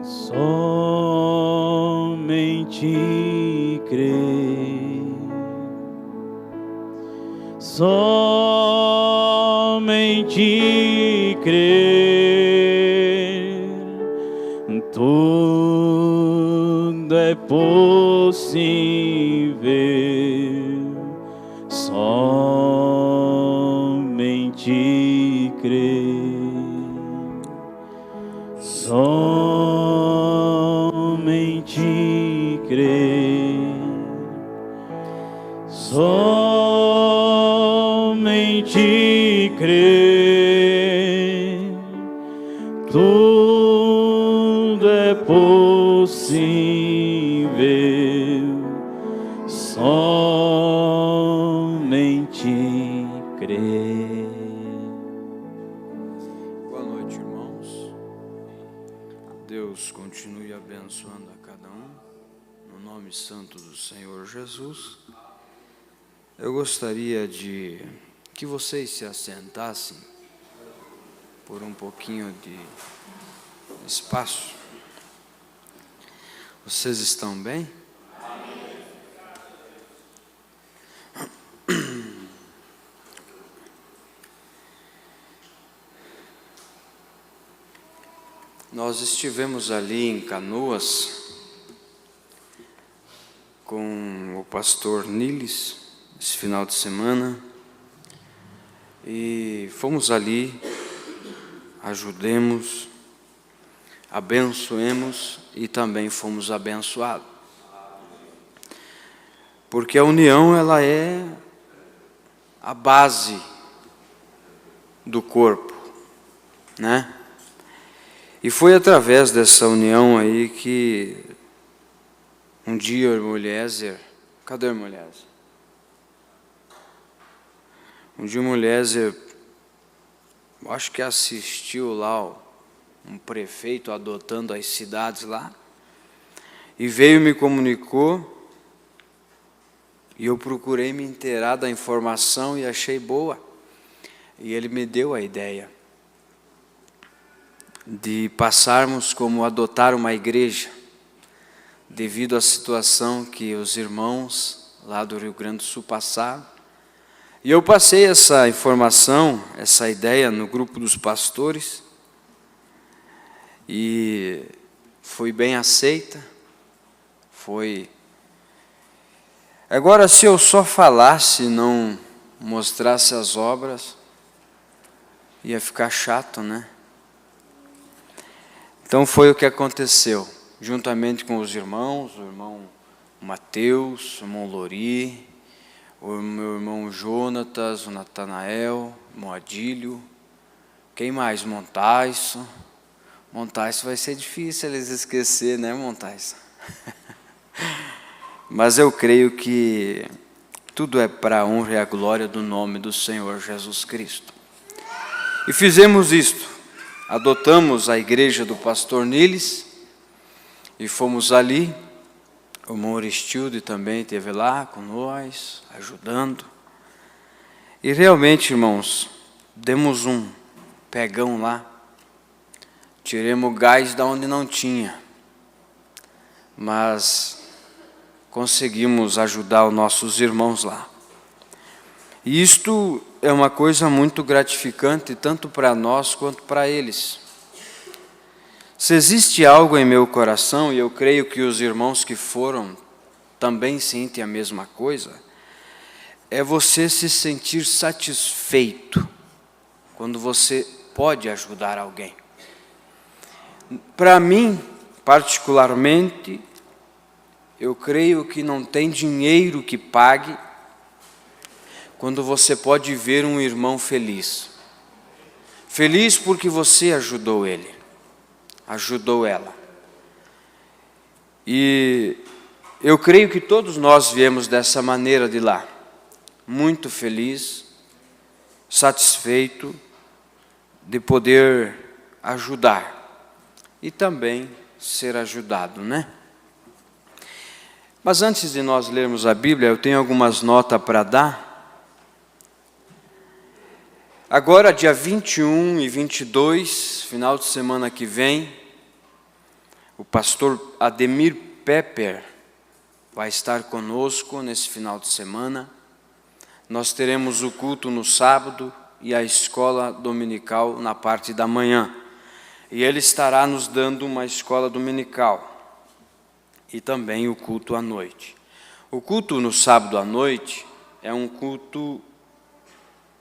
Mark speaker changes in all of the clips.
Speaker 1: somente crer, somente crer, tudo é possível, somente crer, somente crer, somente crer, tudo é possível, somente crer.
Speaker 2: Boa noite, irmãos. Deus continue abençoando a cada um, no nome santo do Senhor Jesus. Eu gostaria de que vocês se assentassem por um pouquinho de espaço. Vocês estão bem? Nós estivemos ali em Canoas com o pastor Niles esse final de semana e fomos ali, ajudemos, abençoemos e também fomos abençoados. Porque a união, ela é a base do corpo, né? E foi através dessa união aí que um dia o irmão Eliezer, cadê o irmão Eliezer? Um dia o irmão Eliezer, acho que assistiu lá um prefeito adotando as cidades lá, e veio e me comunicou, e eu procurei me inteirar da informação e achei boa, e ele me deu a ideia de passarmos como adotar uma igreja, devido à situação que os irmãos lá do Rio Grande do Sul passaram. E eu passei essa informação, essa ideia no grupo dos pastores, e foi bem aceita, foi. Agora, se eu só falasse e não mostrasse as obras, ia ficar chato, né? Então foi o que aconteceu, juntamente com os irmãos, o irmão Mateus, o irmão Lori, o meu irmão Jonatas, o Natanael, o irmão Adílio, quem mais? Montaiso. Montaiso vai ser difícil eles esquecer, né, Montaiso? Mas eu creio que tudo é para a honra e a glória do nome do Senhor Jesus Cristo. E fizemos isto, adotamos a igreja do pastor Niles, e fomos ali, o irmão Orestilde também esteve lá com nós, ajudando. E realmente, irmãos, demos um pegão lá, tiremos gás da onde não tinha, mas conseguimos ajudar os nossos irmãos lá. E isto é uma coisa muito gratificante, tanto para nós quanto para eles. Se existe algo em meu coração, e eu creio que os irmãos que foram também sentem a mesma coisa, é você se sentir satisfeito quando você pode ajudar alguém. Para mim, particularmente, eu creio que não tem dinheiro que pague quando você pode ver um irmão feliz. Feliz porque você ajudou ele, ajudou ela. E eu creio que todos nós viemos dessa maneira de lá, muito feliz, satisfeito de poder ajudar e também ser ajudado, né? Mas antes de nós lermos a Bíblia, eu tenho algumas notas para dar. Agora, dia 21 e 22, final de semana que vem, O pastor Ademir Pepper vai estar conosco nesse final de semana. Nós teremos o culto no sábado e a escola dominical na parte da manhã. E ele estará nos dando uma escola dominical e também o culto à noite. O culto no sábado à noite é um culto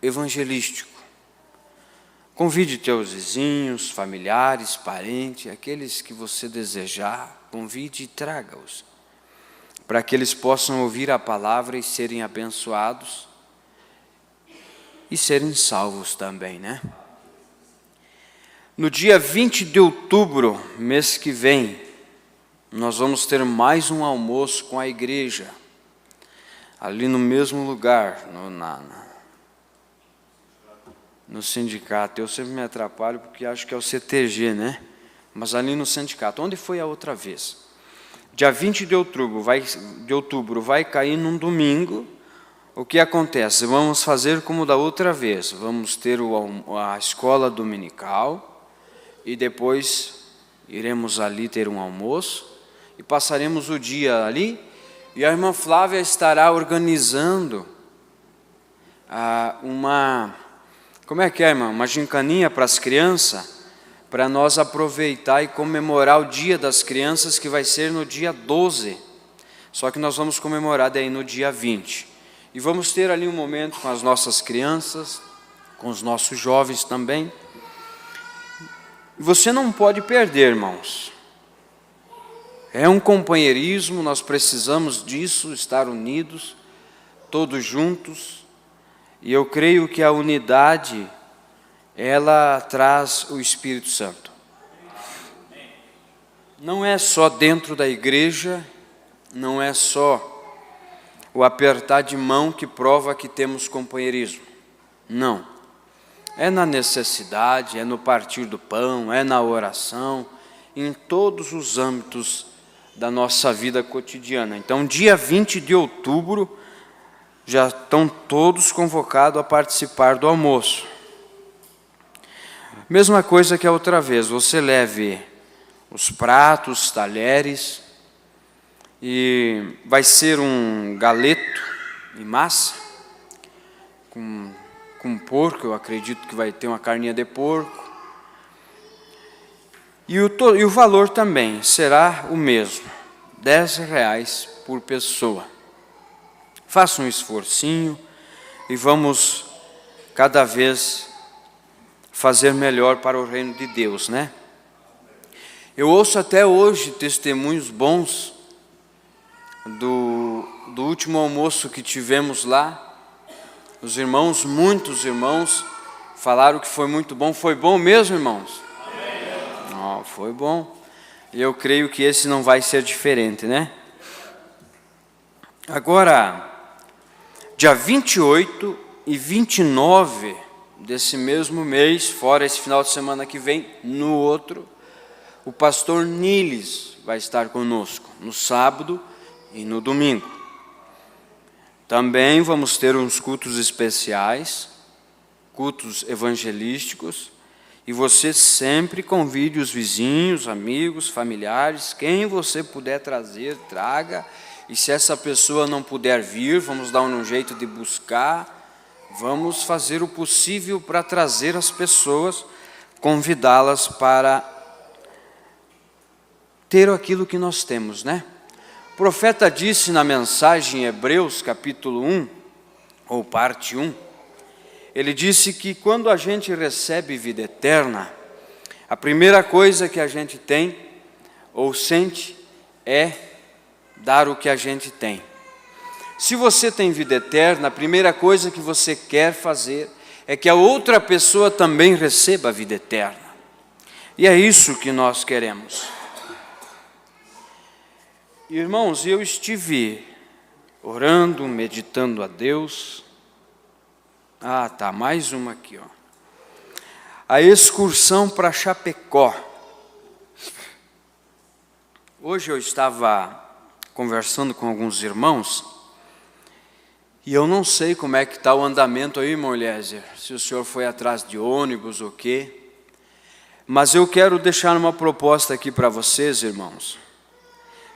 Speaker 2: evangelístico. Convide teus vizinhos, familiares, parentes, aqueles que você desejar, convide e traga-os, para que eles possam ouvir a palavra e serem abençoados e serem salvos também, né? No dia 20 de outubro, mês que vem, nós vamos ter mais um almoço com a igreja, ali no mesmo lugar, no sindicato. Eu sempre me atrapalho porque acho que é o CTG, né? Mas ali no sindicato. Onde foi a outra vez? Dia 20 de outubro vai cair num domingo. O que acontece? Vamos fazer como da outra vez. Vamos ter a escola dominical e depois iremos ali ter um almoço e passaremos o dia ali. E a irmã Flávia estará organizando como é que é, irmã? Uma gincaninha para as crianças, para nós aproveitar e comemorar o Dia das Crianças, que vai ser no dia 12. Só que nós vamos comemorar daí no dia 20. E vamos ter ali um momento com as nossas crianças, com os nossos jovens também. Você não pode perder, irmãos. É um companheirismo, nós precisamos disso, estar unidos, todos juntos. E eu creio que a unidade, ela traz o Espírito Santo. Não é só dentro da igreja, não é só o apertar de mão que prova que temos companheirismo. Não. É na necessidade, é no partir do pão, é na oração, em todos os âmbitos da nossa vida cotidiana. Então, dia 20 de outubro, já estão todos convocados a participar do almoço. Mesma coisa que a outra vez, você leve os pratos, talheres, e vai ser um galeto em massa, com porco, eu acredito que vai ter uma carninha de porco. E o valor também será o mesmo, R$10 por pessoa. Faça um esforcinho e vamos cada vez fazer melhor para o reino de Deus, né? Eu ouço até hoje testemunhos bons do último almoço que tivemos lá. Os irmãos, muitos irmãos, falaram que foi muito bom. Foi bom mesmo, irmãos? Amém. Foi bom. E eu creio que esse não vai ser diferente, né? Agora, dia 28 e 29 desse mesmo mês, fora esse final de semana que vem, no outro, o pastor Niles vai estar conosco, no sábado e no domingo. Também vamos ter uns cultos especiais, cultos evangelísticos, e você sempre convide os vizinhos, amigos, familiares, quem você puder trazer, traga. E se essa pessoa não puder vir, vamos dar um jeito de buscar, vamos fazer o possível para trazer as pessoas, convidá-las para ter aquilo que nós temos, né? O profeta disse na mensagem em Hebreus, capítulo 1, ou parte 1, ele disse que quando a gente recebe vida eterna, a primeira coisa que a gente tem, ou sente, é dar o que a gente tem. Se você tem vida eterna, a primeira coisa que você quer fazer é que a outra pessoa também receba a vida eterna. E é isso que nós queremos. Irmãos, eu estive orando, meditando a Deus. Tá, mais uma aqui, ó. A excursão para Chapecó. Hoje eu estava conversando com alguns irmãos, e eu não sei como é que está o andamento aí, irmão Eliezer, se o senhor foi atrás de ônibus ou quê, Mas eu quero deixar uma proposta aqui para vocês, irmãos,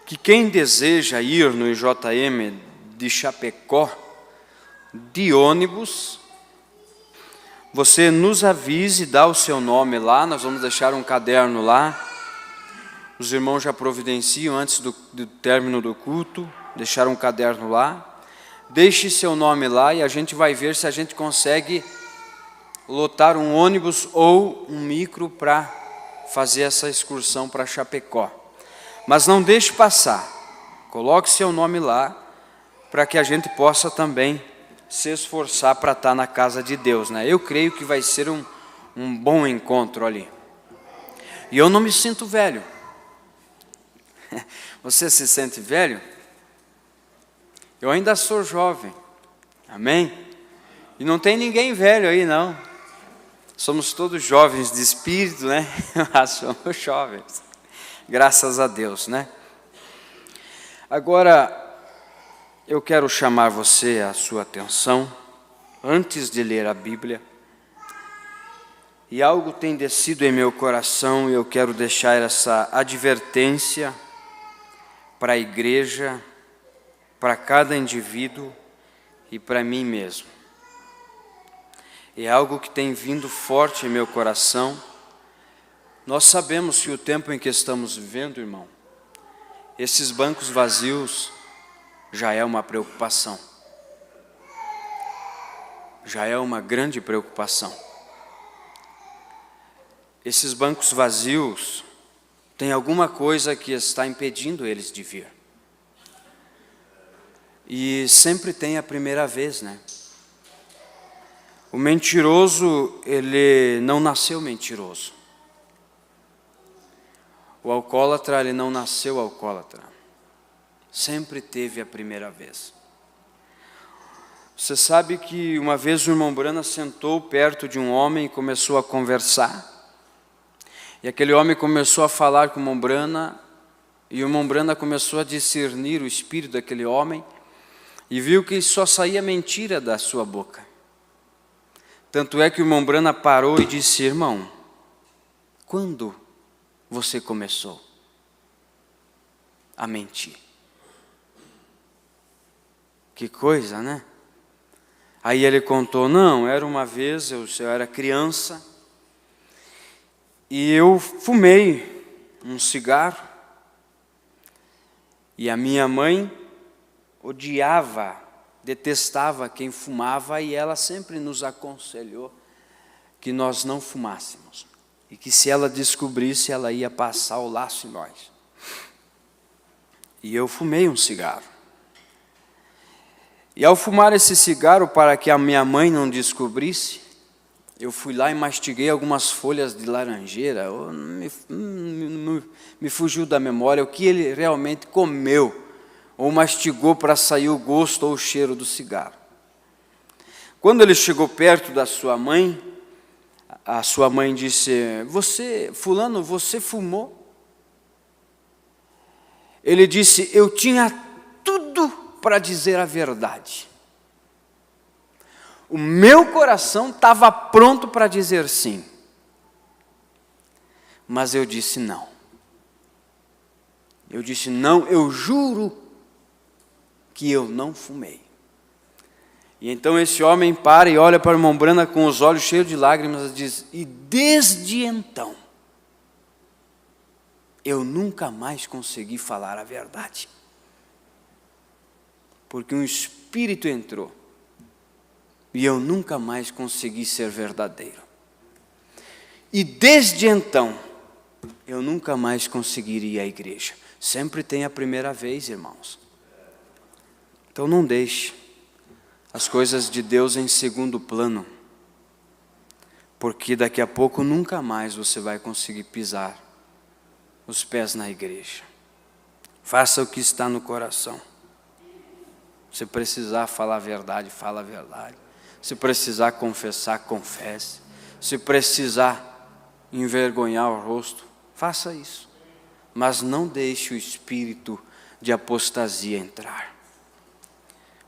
Speaker 2: que quem deseja ir no IJM de Chapecó, de ônibus, você nos avise, dá o seu nome lá, nós vamos deixar um caderno lá, os irmãos já providenciam antes do término do culto, deixar um caderno lá, deixe seu nome lá e a gente vai ver se a gente consegue lotar um ônibus ou um micro para fazer essa excursão para Chapecó. Mas não deixe passar, coloque seu nome lá, para que a gente possa também se esforçar para estar na casa de Deus, né? Eu creio que vai ser um bom encontro ali. E eu não me sinto velho. Você se sente velho? Eu ainda sou jovem, amém? E não tem ninguém velho aí, não. Somos todos jovens de espírito, né? Mas somos jovens, graças a Deus, né? Agora, eu quero chamar você a sua atenção, antes de ler a Bíblia, e algo tem descido em meu coração, e eu quero deixar essa advertência para a igreja, para cada indivíduo e para mim mesmo. É algo que tem vindo forte em meu coração. Nós sabemos que o tempo em que estamos vivendo, irmão, esses bancos vazios já é uma preocupação. Já é uma grande preocupação. Esses bancos vazios, tem alguma coisa que está impedindo eles de vir. E sempre tem a primeira vez, né? O mentiroso, ele não nasceu mentiroso. O alcoólatra, ele não nasceu alcoólatra. Sempre teve a primeira vez. Você sabe que uma vez o irmão Brana sentou perto de um homem e começou a conversar. E aquele homem começou a falar com o irmão Brana, e o irmão Brana começou a discernir o espírito daquele homem, e viu que só saía mentira da sua boca. Tanto é que o irmão Brana parou e disse: irmão, quando você começou a mentir? Que coisa, né? Aí ele contou: não, era uma vez, eu era criança, e eu fumei um cigarro, e a minha mãe odiava, detestava quem fumava, e ela sempre nos aconselhou que nós não fumássemos, e que se ela descobrisse, ela ia passar o laço em nós. E eu fumei um cigarro. E ao fumar esse cigarro, para que a minha mãe não descobrisse, eu fui lá e mastiguei algumas folhas de laranjeira. Me fugiu da memória o que ele realmente comeu ou mastigou para sair o gosto ou o cheiro do cigarro. Quando ele chegou perto da sua mãe, a sua mãe disse: fulano, você fumou? Ele disse: eu tinha tudo para dizer a verdade. O meu coração estava pronto para dizer sim. Mas eu disse não. Eu disse não, eu juro que eu não fumei. E então esse homem para e olha para o irmão Brana com os olhos cheios de lágrimas e diz: e desde então, eu nunca mais consegui falar a verdade. Porque um espírito entrou e eu nunca mais consegui ser verdadeiro. E desde então, eu nunca mais conseguiria a igreja. Sempre tem a primeira vez, irmãos. Então não deixe as coisas de Deus em segundo plano, porque daqui a pouco nunca mais você vai conseguir pisar os pés na igreja. Faça o que está no coração. Se precisar falar a verdade, fala a verdade. Se precisar confessar, confesse. Se precisar envergonhar o rosto, faça isso. Mas não deixe o espírito de apostasia entrar.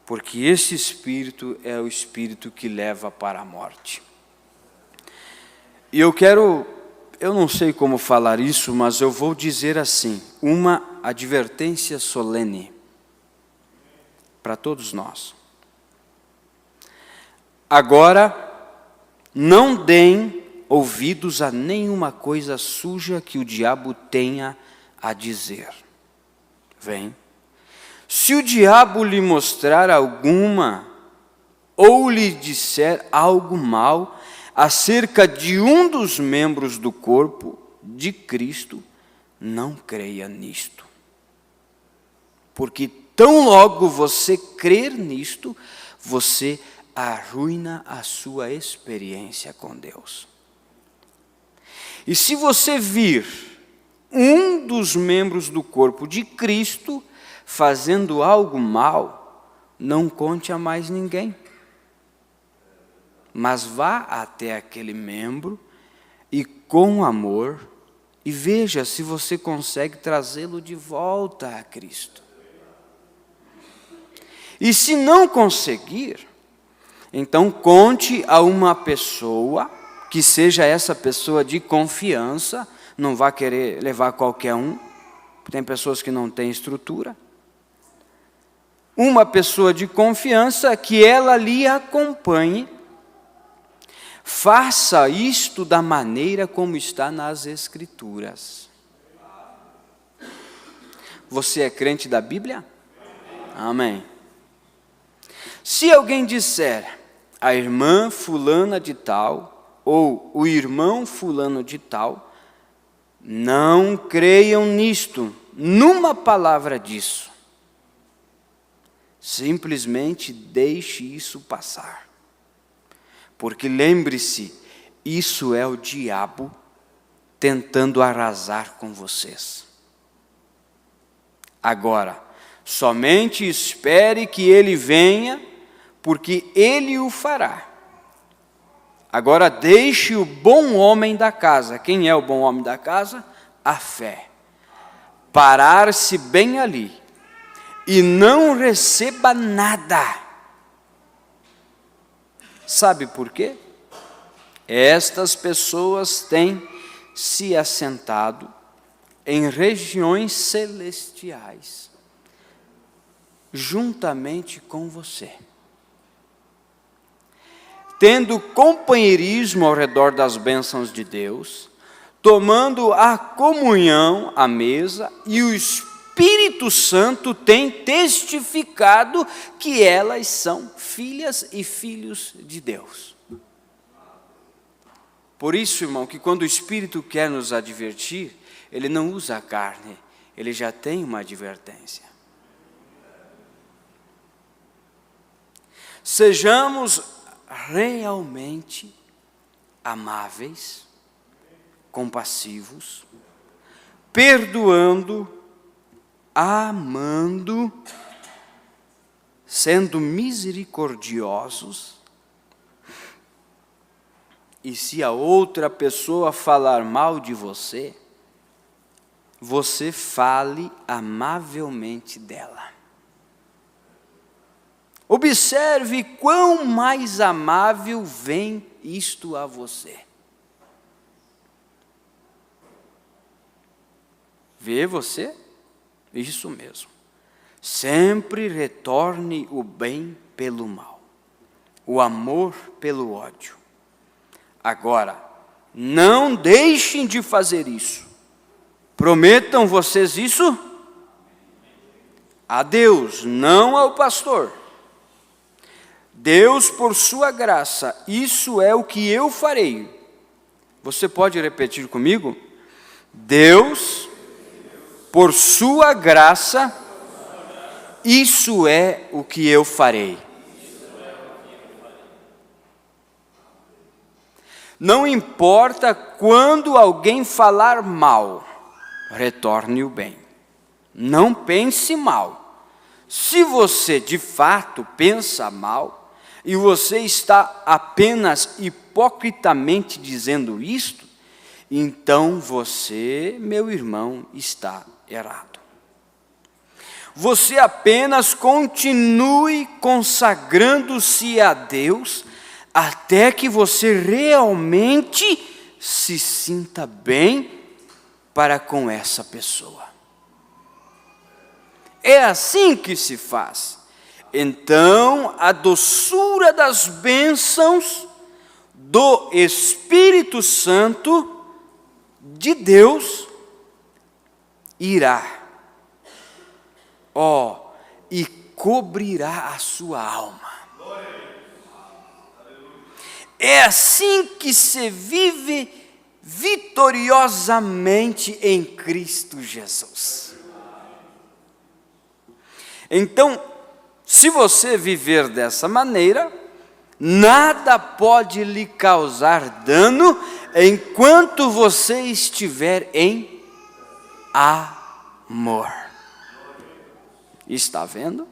Speaker 2: Porque esse espírito é o espírito que leva para a morte. E eu quero eu não sei como falar isso, mas eu vou dizer assim, uma advertência solene para todos nós. Agora, não deem ouvidos a nenhuma coisa suja que o diabo tenha a dizer. Vem. Se o diabo lhe mostrar alguma, ou lhe disser algo mal acerca de um dos membros do corpo de Cristo, não creia nisto. Porque tão logo você crer nisto, você arruina a sua experiência com Deus. E se você vir um dos membros do corpo de Cristo fazendo algo mal, não conte a mais ninguém. Mas vá até aquele membro e com amor, e veja se você consegue trazê-lo de volta a Cristo. E se não conseguir, então conte a uma pessoa, que seja essa pessoa de confiança, não vá querer levar qualquer um, tem pessoas que não têm estrutura. Uma pessoa de confiança que ela lhe acompanhe. Faça isto da maneira como está nas Escrituras. Você é crente da Bíblia? Amém. Se alguém disser, a irmã fulana de tal, ou o irmão fulano de tal, não creiam nisto, numa palavra disso. Simplesmente deixe isso passar. Porque lembre-se, isso é o diabo tentando arrasar com vocês. Agora, somente espere que ele venha, porque ele o fará. Agora deixe o bom homem da casa. Quem é o bom homem da casa? A fé. Parar-se bem ali e não receba nada. Sabe por quê? Estas pessoas têm se assentado em regiões celestiais, juntamente com você, tendo companheirismo ao redor das bênçãos de Deus, tomando a comunhão à mesa, e o Espírito Santo tem testificado que elas são filhas e filhos de Deus. Por isso, irmão, que quando o Espírito quer nos advertir, ele não usa a carne, ele já tem uma advertência. Sejamos realmente amáveis, compassivos, perdoando, amando, sendo misericordiosos. E se a outra pessoa falar mal de você, você fale amavelmente dela. Observe quão mais amável vem isto a você. Vê você? Isso mesmo. Sempre retorne o bem pelo mal, o amor pelo ódio. Agora, não deixem de fazer isso. Prometam vocês isso? A Deus, não ao pastor. Deus, por sua graça, isso é o que eu farei. Você pode repetir comigo? Deus, por sua graça, isso é o que eu farei. Não importa quando alguém falar mal, retorne o bem. Não pense mal. Se você de fato pensa mal, e você está apenas hipocritamente dizendo isto, então você, meu irmão, está errado. Você apenas continue consagrando-se a Deus, até que você realmente se se sinta bem para com essa pessoa. É assim que se faz. Então, a doçura das bênçãos do Espírito Santo de Deus irá, e cobrirá a sua alma. É assim que se vive vitoriosamente em Cristo Jesus. Então, se você viver dessa maneira, nada pode lhe causar dano enquanto você estiver em amor. Está vendo?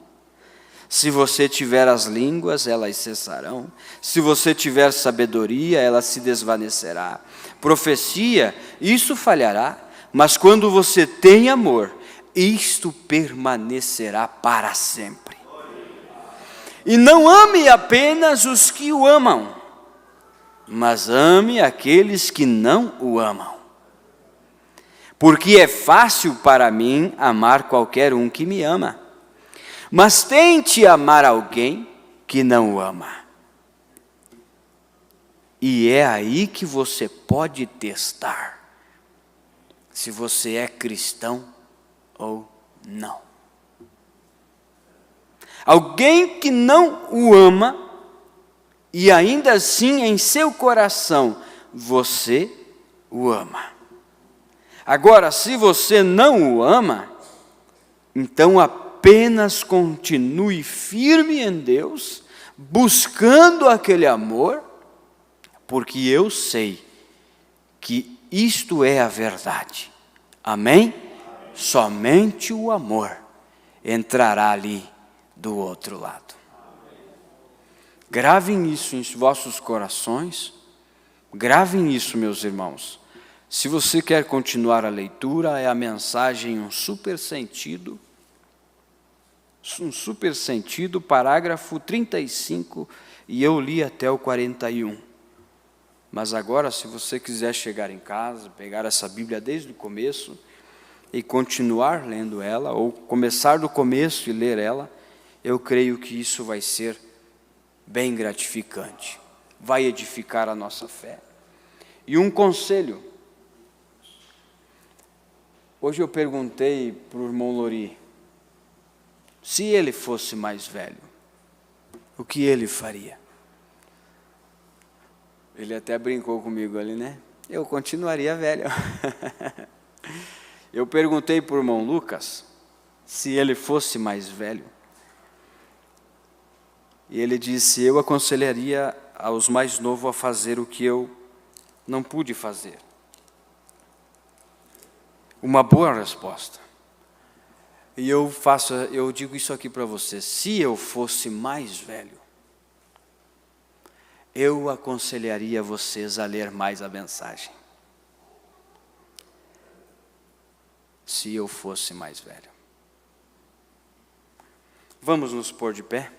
Speaker 2: Se você tiver as línguas, elas cessarão. Se você tiver sabedoria, ela se desvanecerá. Profecia, isso falhará. Mas quando você tem amor, isto permanecerá para sempre. E não ame apenas os que o amam, mas ame aqueles que não o amam. Porque é fácil para mim amar qualquer um que me ama. Mas tente amar alguém que não o ama. E é aí que você pode testar se você é cristão ou não. Alguém que não o ama e ainda assim em seu coração você o ama. Agora, se você não o ama, então apenas continue firme em Deus, buscando aquele amor, porque eu sei que isto é a verdade. Amém? Somente o amor entrará ali do outro lado. Gravem isso em vossos corações, gravem isso, meus irmãos. Se você quer continuar a leitura, é a mensagem um super sentido, parágrafo 35, e eu li até o 41. Mas agora, se você quiser chegar em casa, pegar essa Bíblia desde o começo e continuar lendo ela, ou começar do começo e ler ela, eu creio que isso vai ser bem gratificante, vai edificar a nossa fé. E um conselho. Hoje eu perguntei para o irmão Lori, se ele fosse mais velho, o que ele faria? Ele até brincou comigo ali, né? Eu continuaria velho. Eu perguntei para o irmão Lucas, se ele fosse mais velho, e ele disse, eu aconselharia aos mais novos a fazer o que eu não pude fazer. Uma boa resposta. E eu digo isso aqui para você, se eu fosse mais velho, eu aconselharia vocês a ler mais a mensagem. Se eu fosse mais velho. Vamos nos pôr de pé?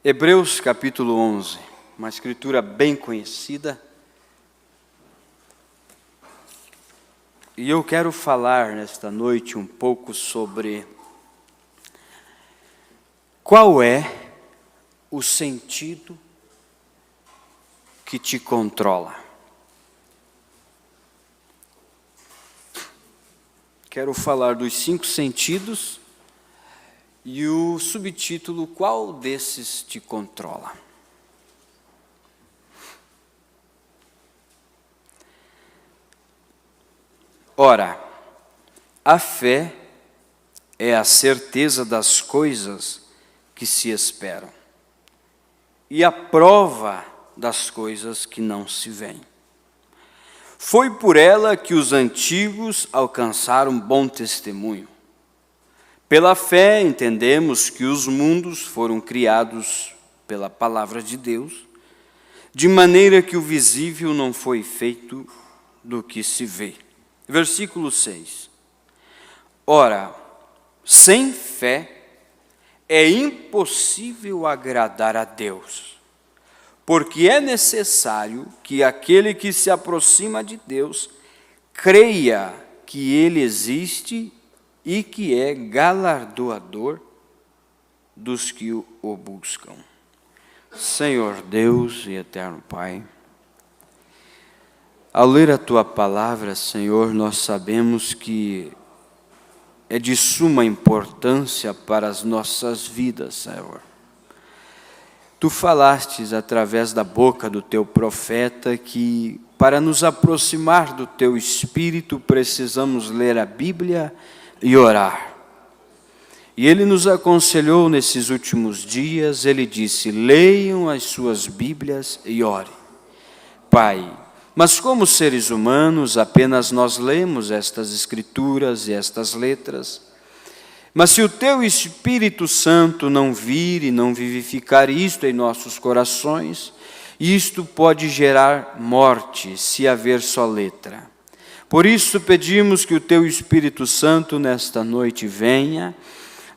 Speaker 2: Hebreus capítulo 11, uma escritura bem conhecida. E eu quero falar nesta noite um pouco sobre qual é o sentido que te controla. Quero falar dos 5 sentidos e o subtítulo, qual desses te controla? Ora, a fé é a certeza das coisas que se esperam e a prova das coisas que não se veem. Foi por ela que os antigos alcançaram bom testemunho. Pela fé entendemos que os mundos foram criados pela palavra de Deus, de maneira que o visível não foi feito do que se vê. Versículo 6. Ora, sem fé é impossível agradar a Deus, porque é necessário que aquele que se aproxima de Deus creia que Ele existe e que é galardoador dos que o buscam. Senhor Deus e eterno Pai, ao ler a Tua palavra, Senhor, nós sabemos que é de suma importância para as nossas vidas, Senhor. Tu falastes através da boca do Teu profeta que para nos aproximar do Teu Espírito precisamos ler a Bíblia e orar. E Ele nos aconselhou nesses últimos dias, Ele disse, leiam as suas Bíblias e orem. Pai, mas como seres humanos, apenas nós lemos estas Escrituras e estas letras. Mas se o Teu Espírito Santo não vir e não vivificar isto em nossos corações, isto pode gerar morte, se haver só letra. Por isso pedimos que o Teu Espírito Santo nesta noite venha,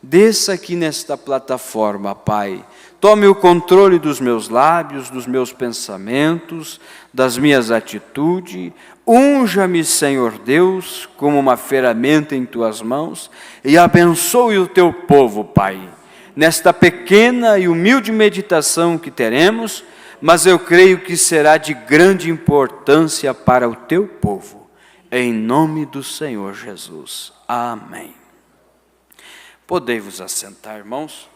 Speaker 2: desça aqui nesta plataforma, Pai. Tome o controle dos meus lábios, dos meus pensamentos, das minhas atitudes. Unja-me, Senhor Deus, como uma ferramenta em Tuas mãos e abençoe o Teu povo, Pai. Nesta pequena e humilde meditação que teremos, mas eu creio que será de grande importância para o Teu povo. Em nome do Senhor Jesus. Amém. Podei-vos assentar, irmãos.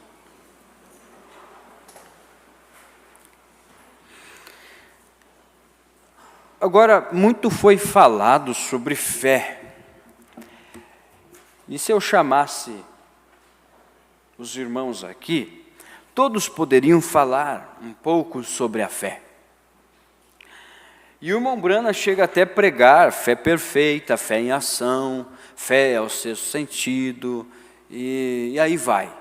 Speaker 2: Agora, muito foi falado sobre fé. E se eu chamasse os irmãos aqui, todos poderiam falar um pouco sobre a fé. E o irmão Brana chega até a pregar fé perfeita, fé em ação, fé ao sexto sentido, e aí vai.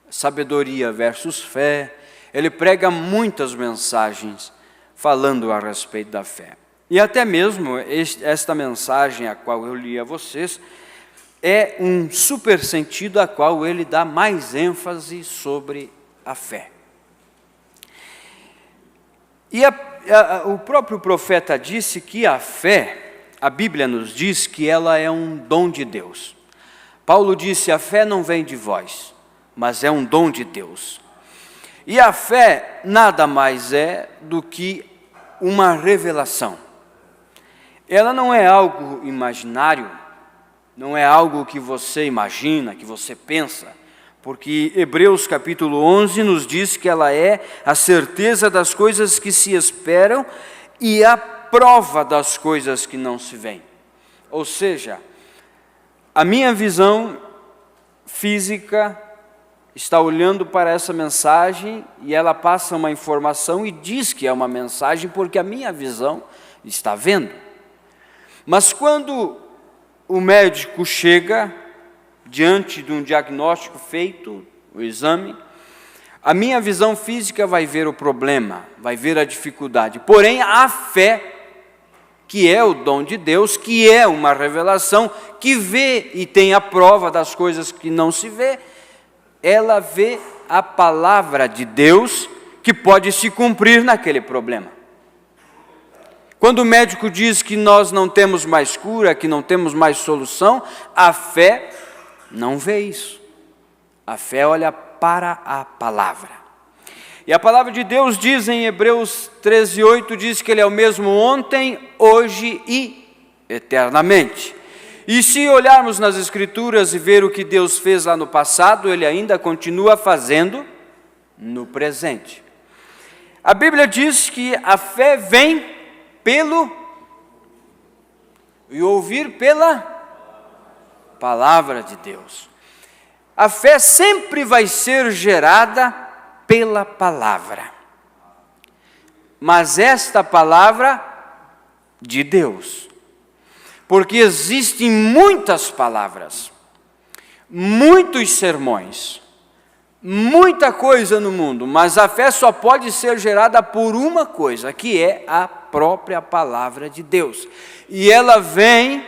Speaker 2: Sabedoria versus fé. Ele prega muitas mensagens falando a respeito da fé. E até mesmo esta mensagem a qual eu li a vocês é um super sentido a qual ele dá mais ênfase sobre a fé. E o próprio profeta disse que a fé, a Bíblia nos diz que ela é um dom de Deus. Paulo disse, a fé não vem de vós, mas é um dom de Deus. E a fé nada mais é do que uma revelação. Ela não é algo imaginário, não é algo que você imagina, que você pensa, porque Hebreus capítulo 11 nos diz que ela é a certeza das coisas que se esperam e a prova das coisas que não se veem. Ou seja, a minha visão física está olhando para essa mensagem e ela passa uma informação e diz que é uma mensagem porque a minha visão está vendo. Mas quando o médico chega diante de um diagnóstico feito, o exame, a minha visão física vai ver o problema, vai ver a dificuldade. Porém, a fé, que é o dom de Deus, que é uma revelação, que vê e tem a prova das coisas que não se vê, ela vê a palavra de Deus que pode se cumprir naquele problema. Quando o médico diz que nós não temos mais cura, que não temos mais solução, a fé não vê isso. A fé olha para a palavra. E a palavra de Deus diz em Hebreus 13:8, diz que Ele é o mesmo ontem, hoje e eternamente. E se olharmos nas Escrituras e ver o que Deus fez lá no passado, Ele ainda continua fazendo no presente. A Bíblia diz que a fé vem e ouvir pela palavra de Deus. A fé sempre vai ser gerada pela palavra. Mas esta palavra de Deus. Porque existem muitas palavras, muitos sermões, muita coisa no mundo, mas a fé só pode ser gerada por uma coisa, que é a própria palavra de Deus. E ela vem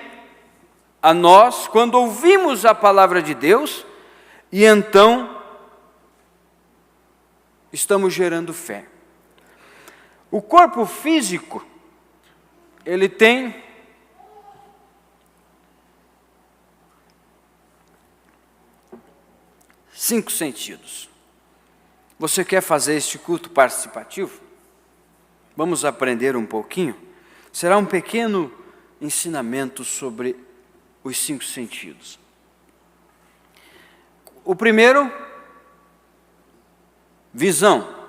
Speaker 2: a nós quando ouvimos a palavra de Deus, e então estamos gerando fé. O corpo físico, ele tem cinco sentidos. Você quer fazer este culto participativo? Vamos aprender um pouquinho? Será um pequeno ensinamento sobre os cinco sentidos. O primeiro, visão.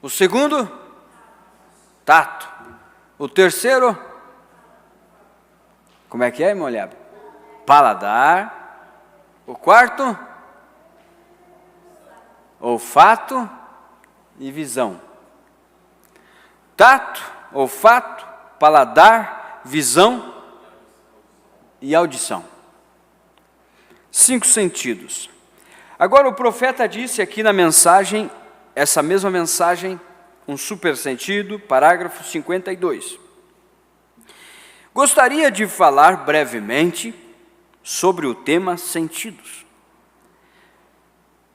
Speaker 2: O segundo, tato. O terceiro, como é que é, molhado? Paladar. O quarto, olfato e visão. Tato, olfato, paladar, visão e audição. Cinco sentidos. Agora o profeta disse aqui na mensagem, essa mesma mensagem, um super sentido, parágrafo 52. Gostaria de falar brevemente sobre o tema sentidos.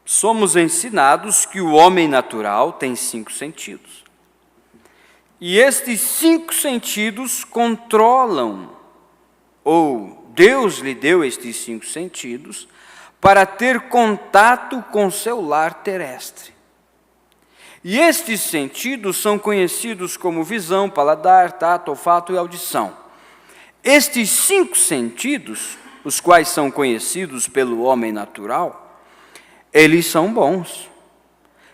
Speaker 2: Somos ensinados que o homem natural tem cinco sentidos. E estes cinco sentidos controlam, ou Deus lhe deu estes cinco sentidos, para ter contato com seu lar terrestre. E estes sentidos são conhecidos como visão, paladar, tato, olfato e audição. Estes cinco sentidos, os quais são conhecidos pelo homem natural, eles são bons.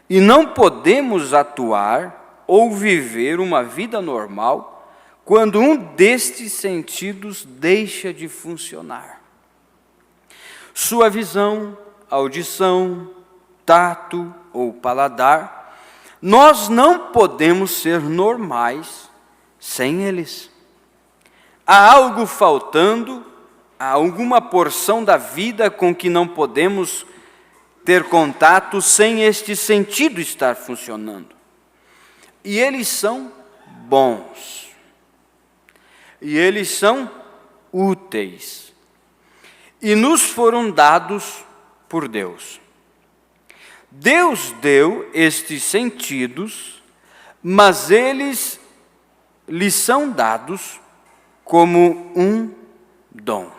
Speaker 2: E não podemos atuar ou viver uma vida normal quando um destes sentidos deixa de funcionar. Sua visão, audição, tato ou paladar, nós não podemos ser normais sem eles. Há algo faltando, há alguma porção da vida com que não podemos ter contato sem este sentido estar funcionando. E eles são bons. E eles são úteis. E nos foram dados por Deus. Deus deu estes sentidos, mas eles lhes são dados como um dom.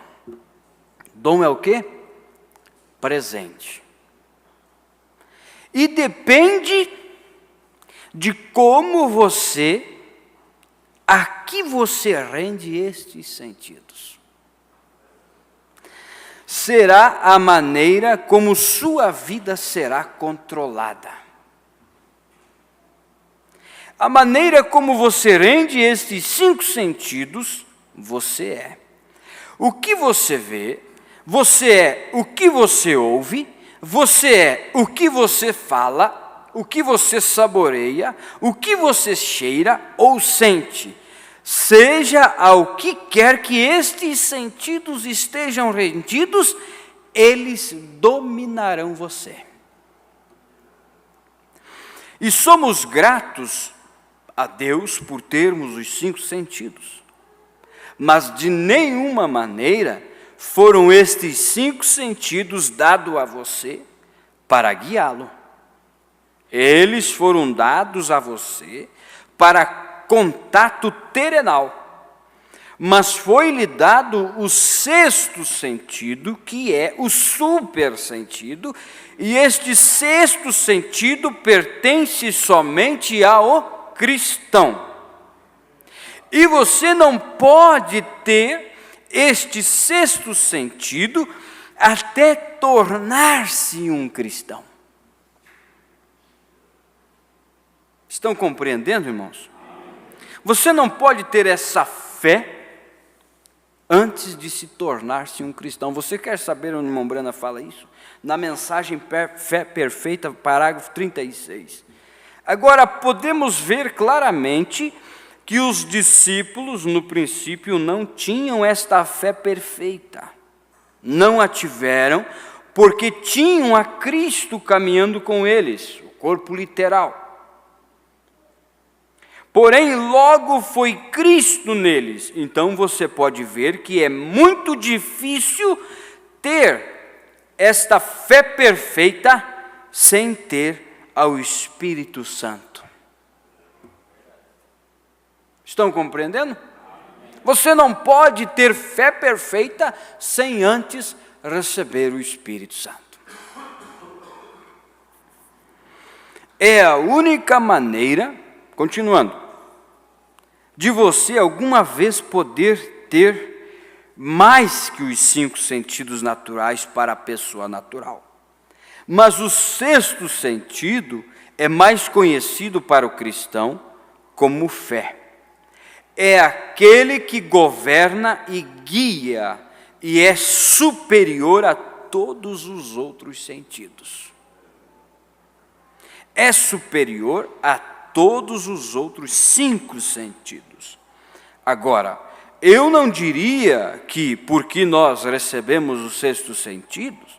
Speaker 2: Dom é o quê? Presente. E depende de como você, a que você rende estes sentidos. Será a maneira como sua vida será controlada. A maneira como você rende estes cinco sentidos, você é. O que você vê, você é o que você ouve, você é o que você fala, o que você saboreia, o que você cheira ou sente. Seja ao que quer que estes sentidos estejam rendidos, eles dominarão você. E somos gratos a Deus por termos os cinco sentidos. Mas de nenhuma maneira foram estes cinco sentidos dados a você para guiá-lo. Eles foram dados a você para contato terrenal. Mas foi-lhe dado o sexto sentido, que é o super sentido, e este sexto sentido pertence somente ao cristão. E você não pode ter este sexto sentido até tornar-se um cristão. Estão compreendendo, irmãos? Você não pode ter essa fé antes de se tornar-se um cristão. Você quer saber onde o irmão Brana fala isso? Na mensagem Fé Perfeita, parágrafo 36. Agora, podemos ver claramente que os discípulos, no princípio, não tinham esta fé perfeita. Não a tiveram, porque tinham a Cristo caminhando com eles, o corpo literal. Porém, logo foi Cristo neles. Então você pode ver que é muito difícil ter esta fé perfeita sem ter ao Espírito Santo. Estão compreendendo? Você não pode ter fé perfeita sem antes receber o Espírito Santo. É a única maneira, continuando, de você alguma vez poder ter mais que os 5 sentidos naturais para a pessoa natural. Mas o sexto sentido é mais conhecido para o cristão como fé. É aquele que governa e guia e é superior a todos os outros sentidos. É superior a todos os outros 5 sentidos. Agora, eu não diria que, porque nós recebemos os sextos sentidos,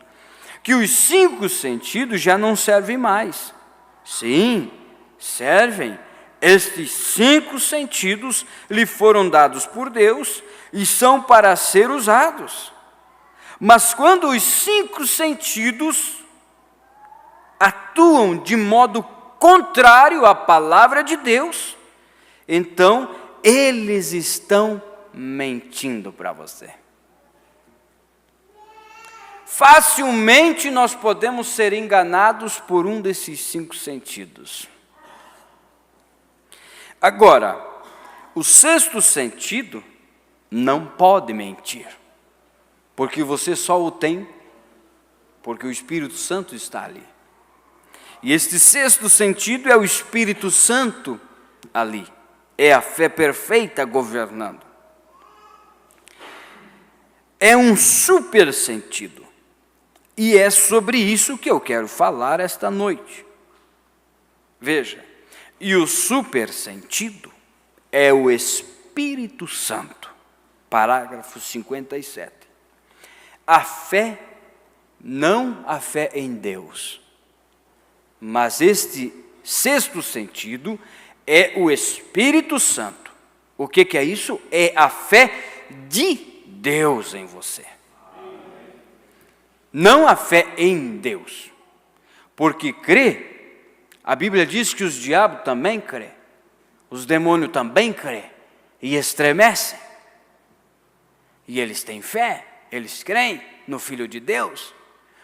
Speaker 2: que os 5 sentidos já não servem mais. Sim, servem. Estes 5 sentidos lhe foram dados por Deus e são para ser usados. Mas quando os 5 sentidos atuam de modo contrário à palavra de Deus, então eles estão mentindo para você. Facilmente nós podemos ser enganados por um desses 5 sentidos. Agora, o sexto sentido não pode mentir, porque você só o tem porque o Espírito Santo está ali. E este sexto sentido é o Espírito Santo ali, é a fé perfeita governando. É um super sentido, e é sobre isso que eu quero falar esta noite. Veja, e o super sentido é o Espírito Santo. Parágrafo 57. A fé, não a fé em Deus, mas este sexto sentido é o Espírito Santo. O que é isso? É a fé de Deus em você. Não a fé em Deus. Porque crer, a Bíblia diz que os diabos também crêem, os demônios também crêem e estremecem. E eles têm fé, eles creem no Filho de Deus.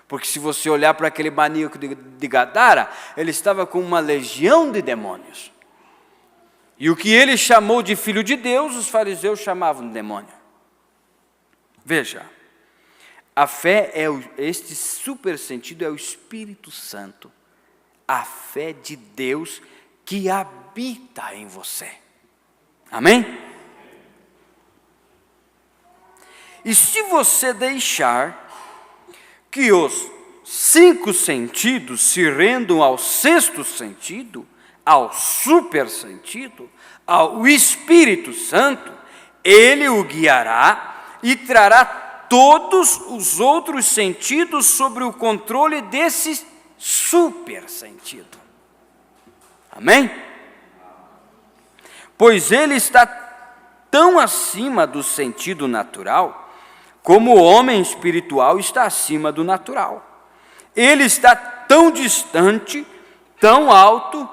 Speaker 2: Porque se você olhar para aquele maníaco de Gadara, ele estava com uma legião de demônios. E o que ele chamou de Filho de Deus, os fariseus chamavam de demônio. Veja, a fé este super sentido é o Espírito Santo. A fé de Deus que habita em você. Amém? E se você deixar que os 5 sentidos se rendam ao sexto sentido, ao super sentido, ao Espírito Santo, ele o guiará e trará todos os outros sentidos sobre o controle desses super sentido. Amém? Pois ele está tão acima do sentido natural, como o homem espiritual está acima do natural. Ele está tão distante, tão alto,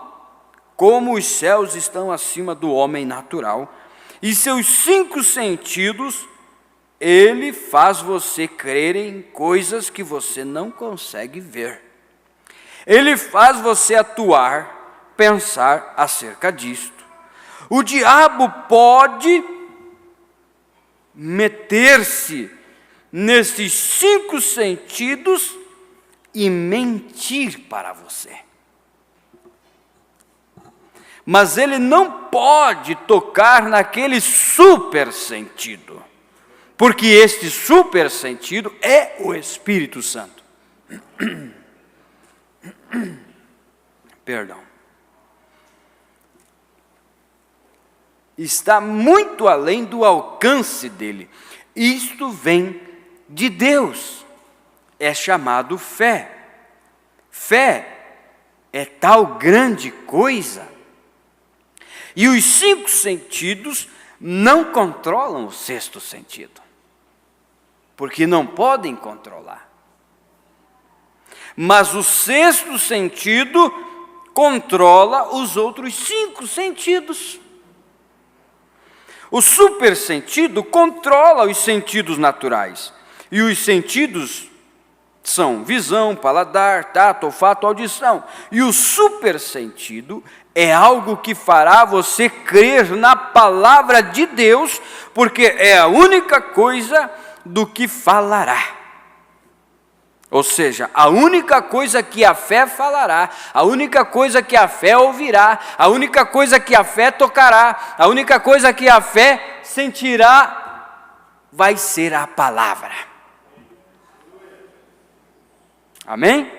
Speaker 2: como os céus estão acima do homem natural. E seus 5 sentidos, ele faz você crer em coisas que você não consegue ver. Ele faz você atuar, pensar acerca disto. O diabo pode meter-se nesses 5 sentidos e mentir para você. Mas ele não pode tocar naquele super sentido, porque este super sentido é o Espírito Santo. Perdão. Está muito além do alcance dele. Isto vem de Deus. é chamado fé. Fé é tal grande coisa. E os 5 sentidos não controlam o 6º sentido, porque não podem controlar. Mas o 6º sentido controla os outros 5 sentidos. O supersentido controla os sentidos naturais. E os sentidos são visão, paladar, tato, olfato, audição. E o supersentido é algo que fará você crer na palavra de Deus, porque é a única coisa do que falará. Ou seja, a única coisa que a fé falará, a única coisa que a fé ouvirá, a única coisa que a fé tocará, a única coisa que a fé sentirá, vai ser a palavra. Amém?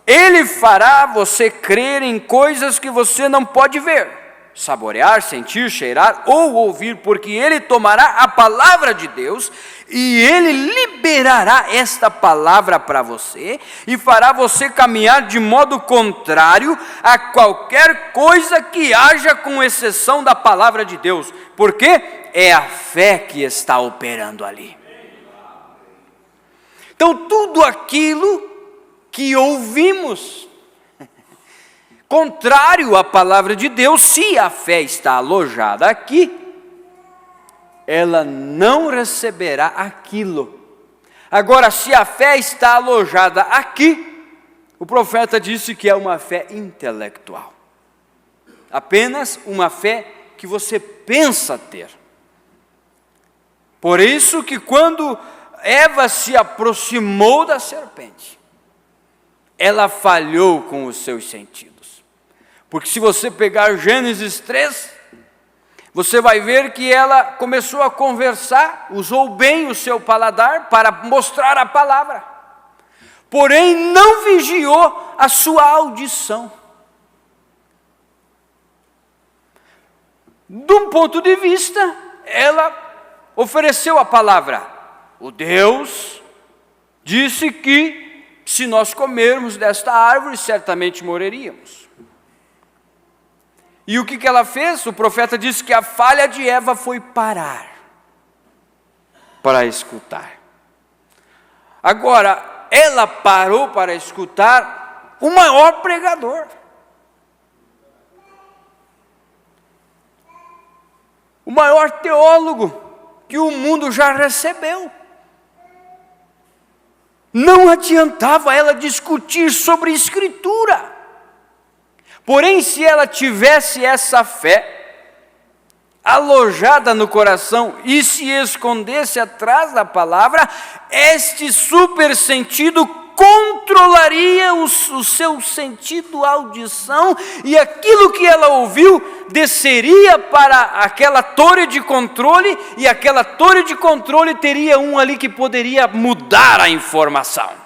Speaker 2: Ele fará você crer em coisas que você não pode ver, saborear, sentir, cheirar ou ouvir, porque ele tomará a palavra de Deus e ele liberará esta palavra para você e fará você caminhar de modo contrário a qualquer coisa que haja, com exceção da palavra de Deus, porque é a fé que está operando ali. Então, tudo aquilo que ouvimos contrário à palavra de Deus, se a fé está alojada aqui, ela não receberá aquilo. Agora, se a fé está alojada aqui, o profeta disse que é uma fé intelectual. Apenas uma fé que você pensa ter. Por isso que quando Eva se aproximou da serpente, ela falhou com os seus sentidos. Porque se você pegar Gênesis 3, você vai ver que ela começou a conversar, usou bem o seu paladar para mostrar a palavra, porém não vigiou a sua audição. De um ponto de vista, ela ofereceu a palavra. O Deus disse que se nós comermos desta árvore, certamente morreríamos. E o que ela fez? O profeta disse que a falha de Eva foi parar para escutar. Agora, ela parou para escutar o maior pregador. O maior teólogo que o mundo já recebeu. Não adiantava ela discutir sobre escritura. Porém, se ela tivesse essa fé alojada no coração e se escondesse atrás da palavra, este super sentido controlaria o seu sentido, a audição, e aquilo que ela ouviu desceria para aquela torre de controle, e aquela torre de controle teria um ali que poderia mudar a informação.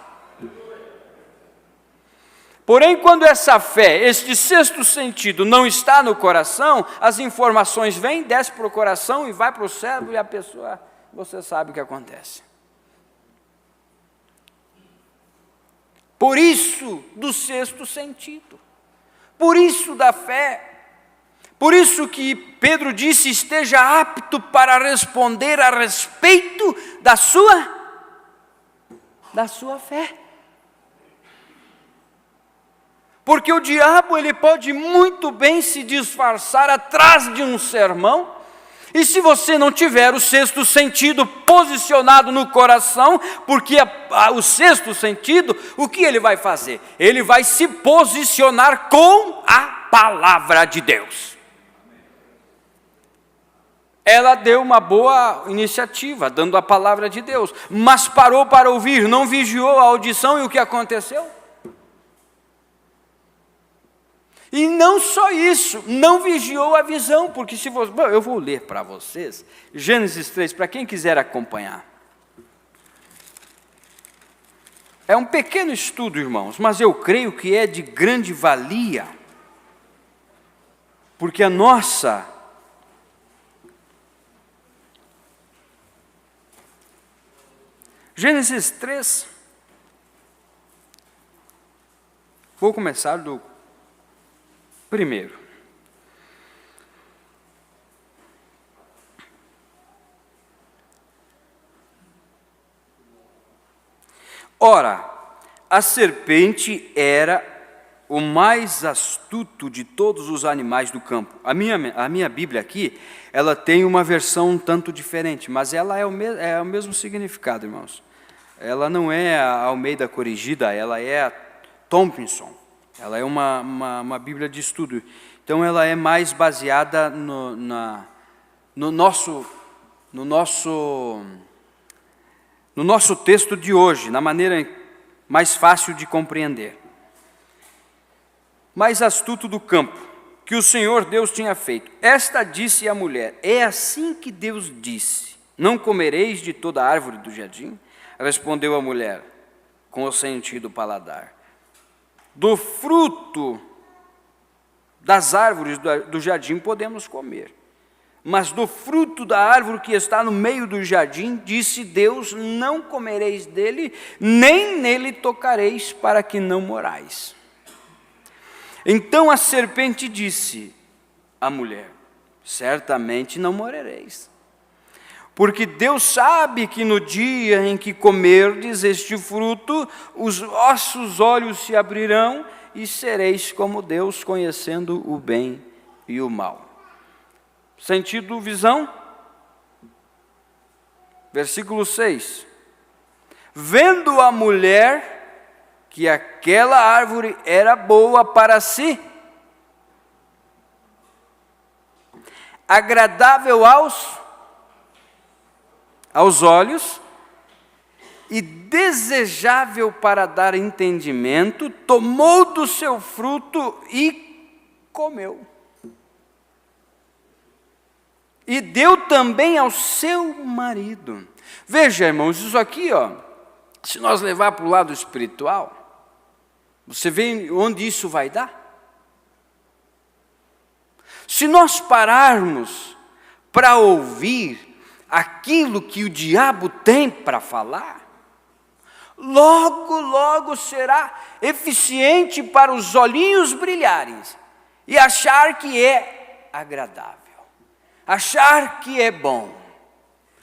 Speaker 2: Porém, quando essa fé, este 6º sentido não está no coração, as informações vêm, descem para o coração e vai para o cérebro, e a pessoa, você sabe o que acontece. Por isso do 6º sentido, por isso da fé, por isso que Pedro disse: esteja apto para responder a respeito da sua fé. Porque o diabo, ele pode muito bem se disfarçar atrás de um sermão, e se você não tiver o 6º sentido posicionado no coração, porque o 6º sentido, o que ele vai fazer? Ele vai se posicionar com a palavra de Deus. Ela deu uma boa iniciativa, dando a palavra de Deus, mas parou para ouvir, não vigiou a audição, e o que aconteceu? E não só isso, não vigiou a visão, porque se você... Bom, eu vou ler para vocês, Gênesis 3, para quem quiser acompanhar. É um pequeno estudo, irmãos, mas eu creio que é de grande valia, porque a nossa... Gênesis 3... Vou começar do primeiro. Ora, a serpente era o mais astuto de todos os animais do campo. A minha Bíblia aqui, ela tem uma versão um tanto diferente, mas ela é o mesmo significado, irmãos. Ela não é a Almeida Corrigida, ela é a Thompson. Ela é uma Bíblia de estudo. Então, ela é mais baseada no nosso texto de hoje, na maneira mais fácil de compreender. Mais astuto do campo, que o Senhor Deus tinha feito. Esta disse à mulher: é assim que Deus disse: não comereis de toda árvore do jardim? Respondeu a mulher, com o sentido paladar: do fruto das árvores do jardim podemos comer, mas do fruto da árvore que está no meio do jardim, disse Deus: não comereis dele, nem nele tocareis, para que não morais. Então a serpente disse à mulher: certamente não morrereis, porque Deus sabe que no dia em que comerdes este fruto, os vossos olhos se abrirão e sereis como Deus, conhecendo o bem e o mal. Sentido, visão? Versículo 6. Vendo a mulher que aquela árvore era boa para si, agradável aos olhos e desejável para dar entendimento, tomou do seu fruto e comeu. E deu também ao seu marido. Veja, irmãos, isso aqui, se nós levar para o lado espiritual, você vê onde isso vai dar? Se nós pararmos para ouvir aquilo que o diabo tem para falar, logo será eficiente para os olhinhos brilharem e achar que é agradável, achar que é bom,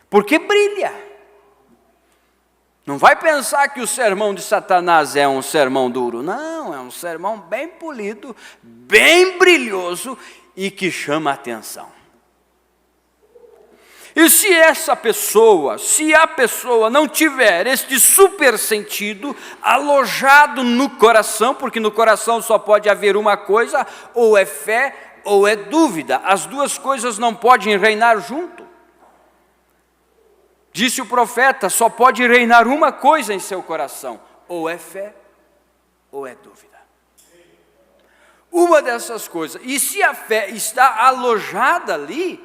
Speaker 2: porque brilha. Não vai pensar que o sermão de Satanás é um sermão duro. Não, é um sermão bem polido, bem brilhoso e que chama a atenção. E se a pessoa não tiver este super sentido alojado no coração, porque no coração só pode haver uma coisa, ou é fé ou é dúvida. As duas coisas não podem reinar junto. Disse o profeta: só pode reinar uma coisa em seu coração, ou é fé, ou é dúvida. Uma dessas coisas. E se a fé está alojada ali,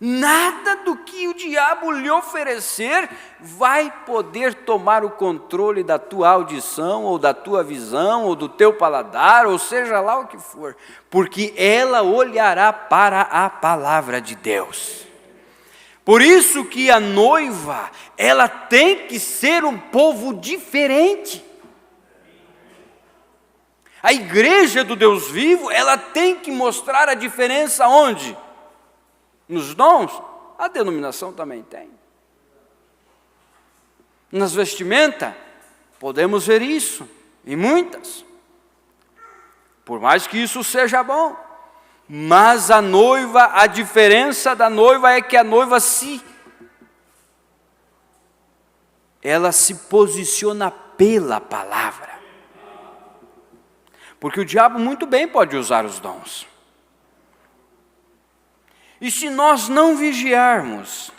Speaker 2: nada do que o diabo lhe oferecer vai poder tomar o controle da tua audição, ou da tua visão, ou do teu paladar, ou seja lá o que for, porque ela olhará para a palavra de Deus. Por isso que a noiva, ela tem que ser um povo diferente. A igreja do Deus vivo, ela tem que mostrar a diferença onde? Nos dons? A denominação também tem. Nas vestimentas, podemos ver isso, e muitas. Por mais que isso seja bom. Mas a noiva, a diferença da noiva é que a noiva ela se posiciona pela palavra. Porque o diabo muito bem pode usar os dons. E se nós não vigiarmos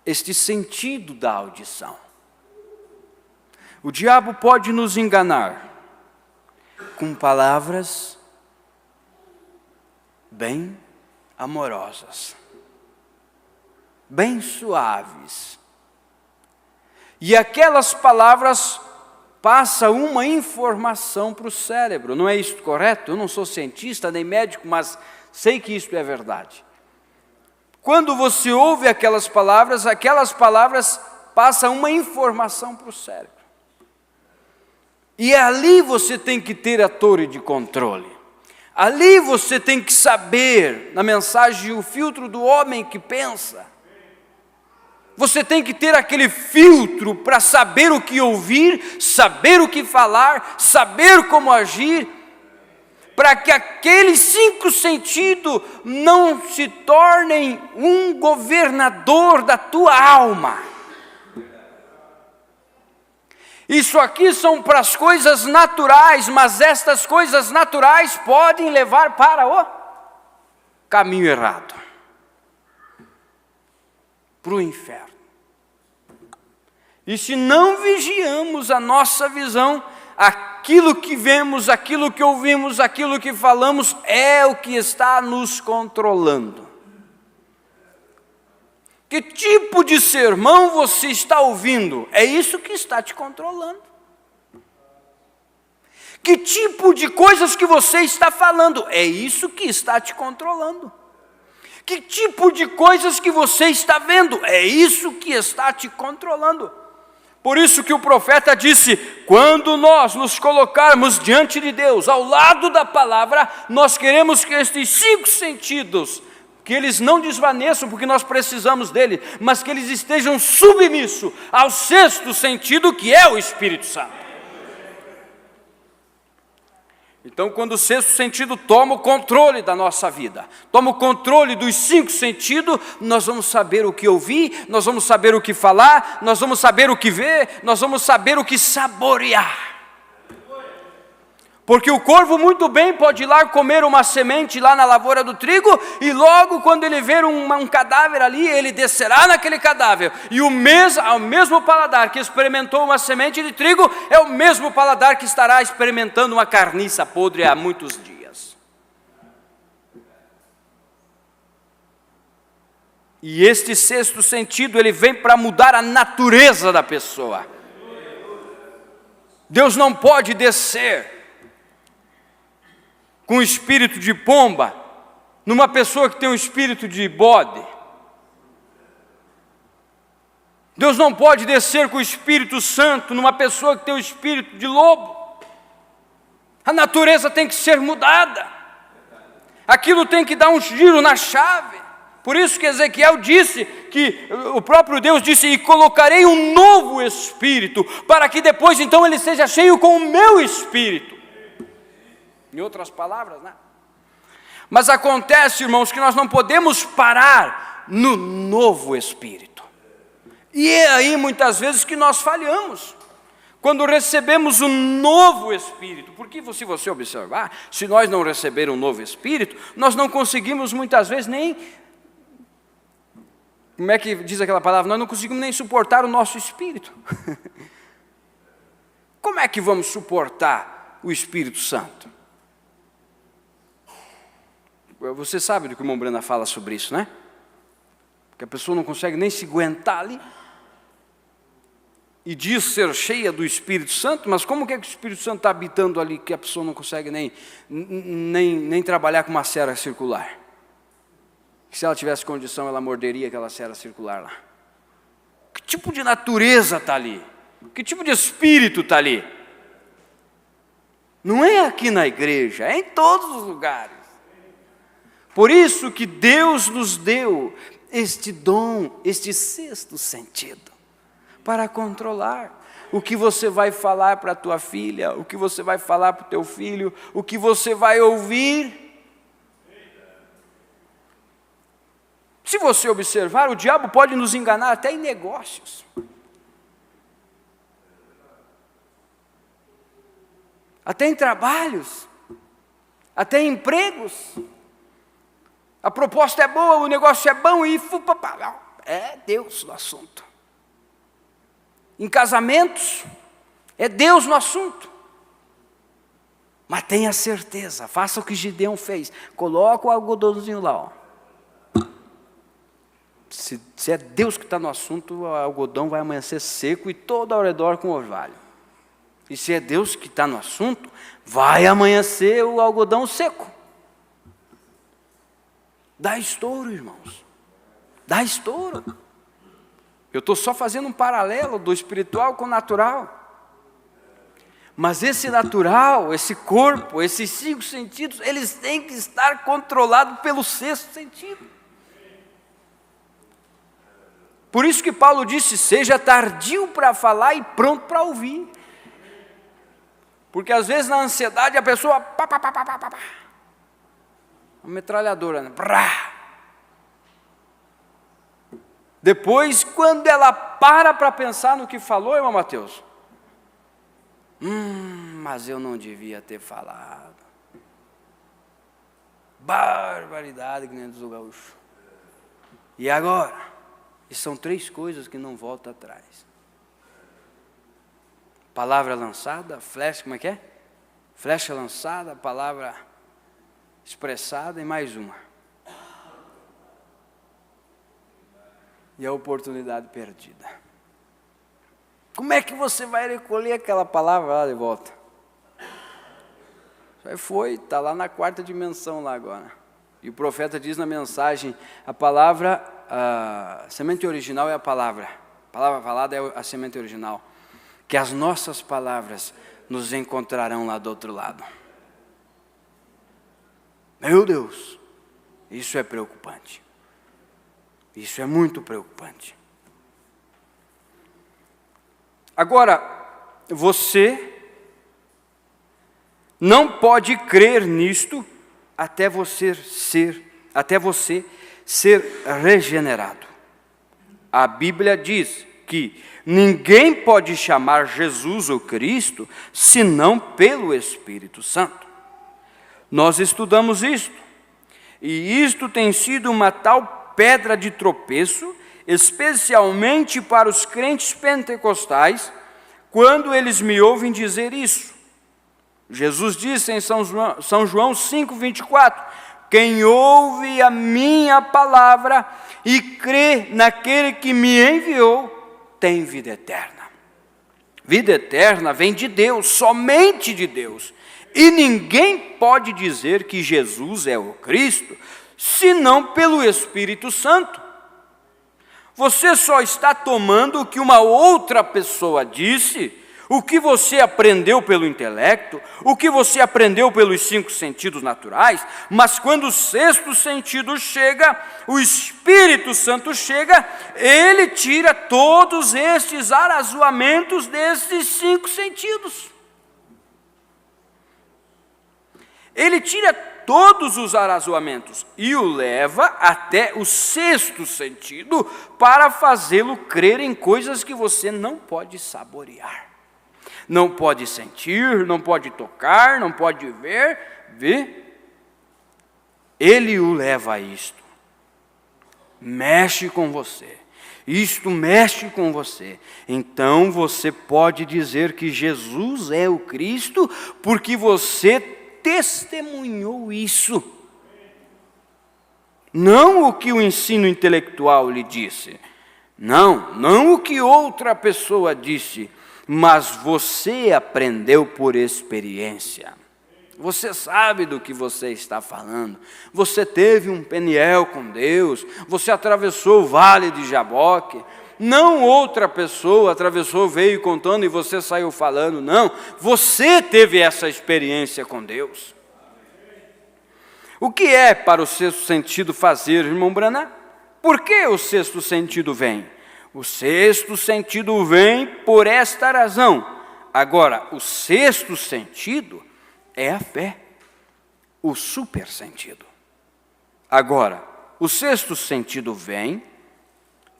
Speaker 2: este sentido da audição, o diabo pode nos enganar com palavras bem amorosas, bem suaves. E aquelas palavras passam uma informação para o cérebro. Não é isso correto? Eu não sou cientista nem médico, mas sei que isso é verdade. Quando você ouve aquelas palavras passam uma informação para o cérebro. E ali você tem que ter a torre de controle. Ali você tem que saber, na mensagem, o filtro do homem que pensa. Você tem que ter aquele filtro para saber o que ouvir, saber o que falar, saber como agir, para que aqueles 5 sentidos não se tornem um governador da tua alma. Isso aqui são para as coisas naturais, mas estas coisas naturais podem levar para o caminho errado, para o inferno. E se não vigiamos a nossa visão, aquilo que vemos, aquilo que ouvimos, aquilo que falamos, é o que está nos controlando. Que tipo de sermão você está ouvindo? É isso que está te controlando. Que tipo de coisas que você está falando? É isso que está te controlando. Que tipo de coisas que você está vendo? É isso que está te controlando. Por isso que o profeta disse, quando nós nos colocarmos diante de Deus, ao lado da palavra, nós queremos que estes 5 sentidos, que eles não desvaneçam, porque nós precisamos dele, mas que eles estejam submissos ao 6º sentido, que é o Espírito Santo. Então, quando o 6º sentido toma o controle da nossa vida, toma o controle dos 5 sentidos, nós vamos saber o que ouvir, nós vamos saber o que falar, nós vamos saber o que ver, nós vamos saber o que saborear. Porque o corvo muito bem pode ir lá comer uma semente lá na lavoura do trigo, e logo quando ele ver um cadáver ali, ele descerá naquele cadáver. E o mesmo paladar que experimentou uma semente de trigo, é o mesmo paladar que estará experimentando uma carniça podre há muitos dias. E este 6º sentido, ele vem para mudar a natureza da pessoa. Deus não pode descer com o espírito de pomba, numa pessoa que tem um espírito de bode. Deus não pode descer com o Espírito Santo numa pessoa que tem o espírito de lobo. A natureza tem que ser mudada. Aquilo tem que dar um giro na chave. Por isso que Ezequiel disse, que o próprio Deus disse, e colocarei um novo espírito, para que depois então ele seja cheio com o meu espírito. Em outras palavras, né? Mas acontece, irmãos, que nós não podemos parar no novo Espírito. E é aí muitas vezes que nós falhamos. Quando recebemos um novo Espírito. Porque se você observar, se nós não receber um novo Espírito, nós não conseguimos muitas vezes nem... Como é que diz aquela palavra? Nós não conseguimos nem suportar o nosso Espírito. Como é que vamos suportar o Espírito Santo? Você sabe do que o irmão Brana fala sobre isso, né? Que a pessoa não consegue nem se aguentar ali. E diz ser cheia do Espírito Santo, mas como que é que o Espírito Santo está habitando ali, que a pessoa não consegue nem trabalhar com uma cera circular? Se ela tivesse condição, ela morderia aquela cera circular lá. Que tipo de natureza está ali? Que tipo de espírito está ali? Não é aqui na igreja, é em todos os lugares. Por isso que Deus nos deu este dom, este 6º sentido, para controlar o que você vai falar para a tua filha, o que você vai falar para o teu filho, o que você vai ouvir. Se você observar, o diabo pode nos enganar até em negócios. Até em trabalhos, até em empregos. A proposta é boa, o negócio é bom e é Deus no assunto. Em casamentos, é Deus no assunto. Mas tenha certeza, faça o que Gideão fez. Coloca o algodãozinho lá, ó. Se é Deus que está no assunto, o algodão vai amanhecer seco e todo ao redor com orvalho. E se é Deus que está no assunto, vai amanhecer o algodão seco. Dá estouro, irmãos. Dá estouro. Eu estou só fazendo um paralelo do espiritual com o natural. Mas esse natural, esse corpo, esses 5 sentidos, eles têm que estar controlados pelo 6º sentido. Por isso que Paulo disse, seja tardio para falar e pronto para ouvir. Porque às vezes na ansiedade a pessoa, uma metralhadora, né? Depois, quando ela para pensar no que falou, irmão Mateus, mas eu não devia ter falado. Barbaridade, que nem diz o gaúcho. E agora? E são 3 coisas que não voltam atrás. Palavra lançada, flecha, como é que é? Flecha lançada, palavra expressada e mais uma. E a oportunidade perdida. Como é que você vai recolher aquela palavra lá de volta? Já foi, está lá na 4ª dimensão lá agora. E o profeta diz na mensagem, a palavra, a semente original é a palavra falada é a semente original. Que as nossas palavras nos encontrarão lá do outro lado. Meu Deus, isso é preocupante. Isso é muito preocupante. Agora, você não pode crer nisto até você ser regenerado. A Bíblia diz que ninguém pode chamar Jesus o Cristo senão pelo Espírito Santo. Nós estudamos isto, e isto tem sido uma tal pedra de tropeço, especialmente para os crentes pentecostais, quando eles me ouvem dizer isso. Jesus disse em São João 5,24, quem ouve a minha palavra e crê naquele que me enviou, tem vida eterna. Vida eterna vem de Deus, somente de Deus. E ninguém pode dizer que Jesus é o Cristo, senão pelo Espírito Santo. Você só está tomando o que uma outra pessoa disse, o que você aprendeu pelo intelecto, o que você aprendeu pelos 5 sentidos naturais, mas quando o 6º sentido chega, o Espírito Santo chega, ele tira todos estes arrazoamentos desses 5 sentidos. Ele tira todos os arrazoamentos e o leva até o 6º sentido para fazê-lo crer em coisas que você não pode saborear. Não pode sentir, não pode tocar, não pode ver. Ele o leva a isto. Mexe com você. Isto mexe com você. Então você pode dizer que Jesus é o Cristo, porque você testemunhou isso. Não o que o ensino intelectual lhe disse. Não o que outra pessoa disse. Mas você aprendeu por experiência. Você sabe do que você está falando. Você teve um Peniel com Deus. Você atravessou o vale de Jaboque. Não outra pessoa atravessou, veio contando e você saiu falando. Não, você teve essa experiência com Deus. O que é para o 6º sentido fazer, irmão Branham? Por que o 6º sentido vem? O 6º sentido vem por esta razão. Agora, o 6º sentido é a fé, o super sentido. Agora, o 6º sentido vem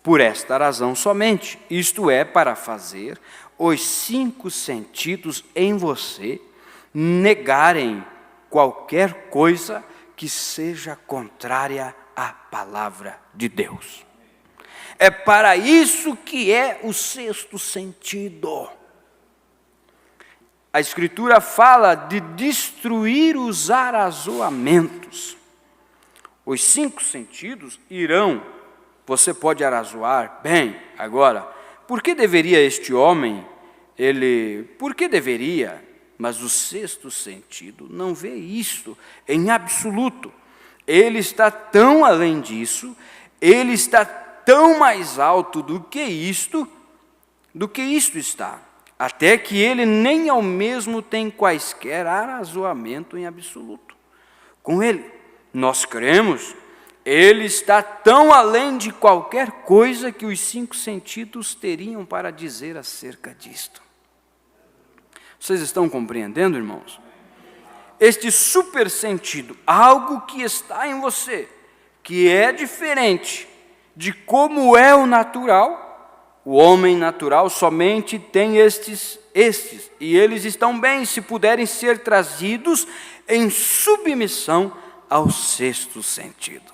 Speaker 2: por esta razão somente, isto é, para fazer os 5 sentidos em você negarem qualquer coisa que seja contrária à palavra de Deus. É para isso que é o 6º sentido. A Escritura fala de destruir os arrazoamentos. Os 5 sentidos irão, você pode arrazoar, bem, agora, por que deveria este homem, por que deveria, mas o 6º sentido não vê isto em absoluto. Ele está tão além disso, ele está tão mais alto do que isto está. até que ele nem ao mesmo tem quaisquer arrazoamento em absoluto. Com ele, nós cremos, ele está tão além de qualquer coisa que os 5 sentidos teriam para dizer acerca disto. Vocês estão compreendendo, irmãos? Este super sentido, algo que está em você, que é diferente de como é o natural, o homem natural somente tem estes, e eles estão bem se puderem ser trazidos em submissão ao 6º sentido.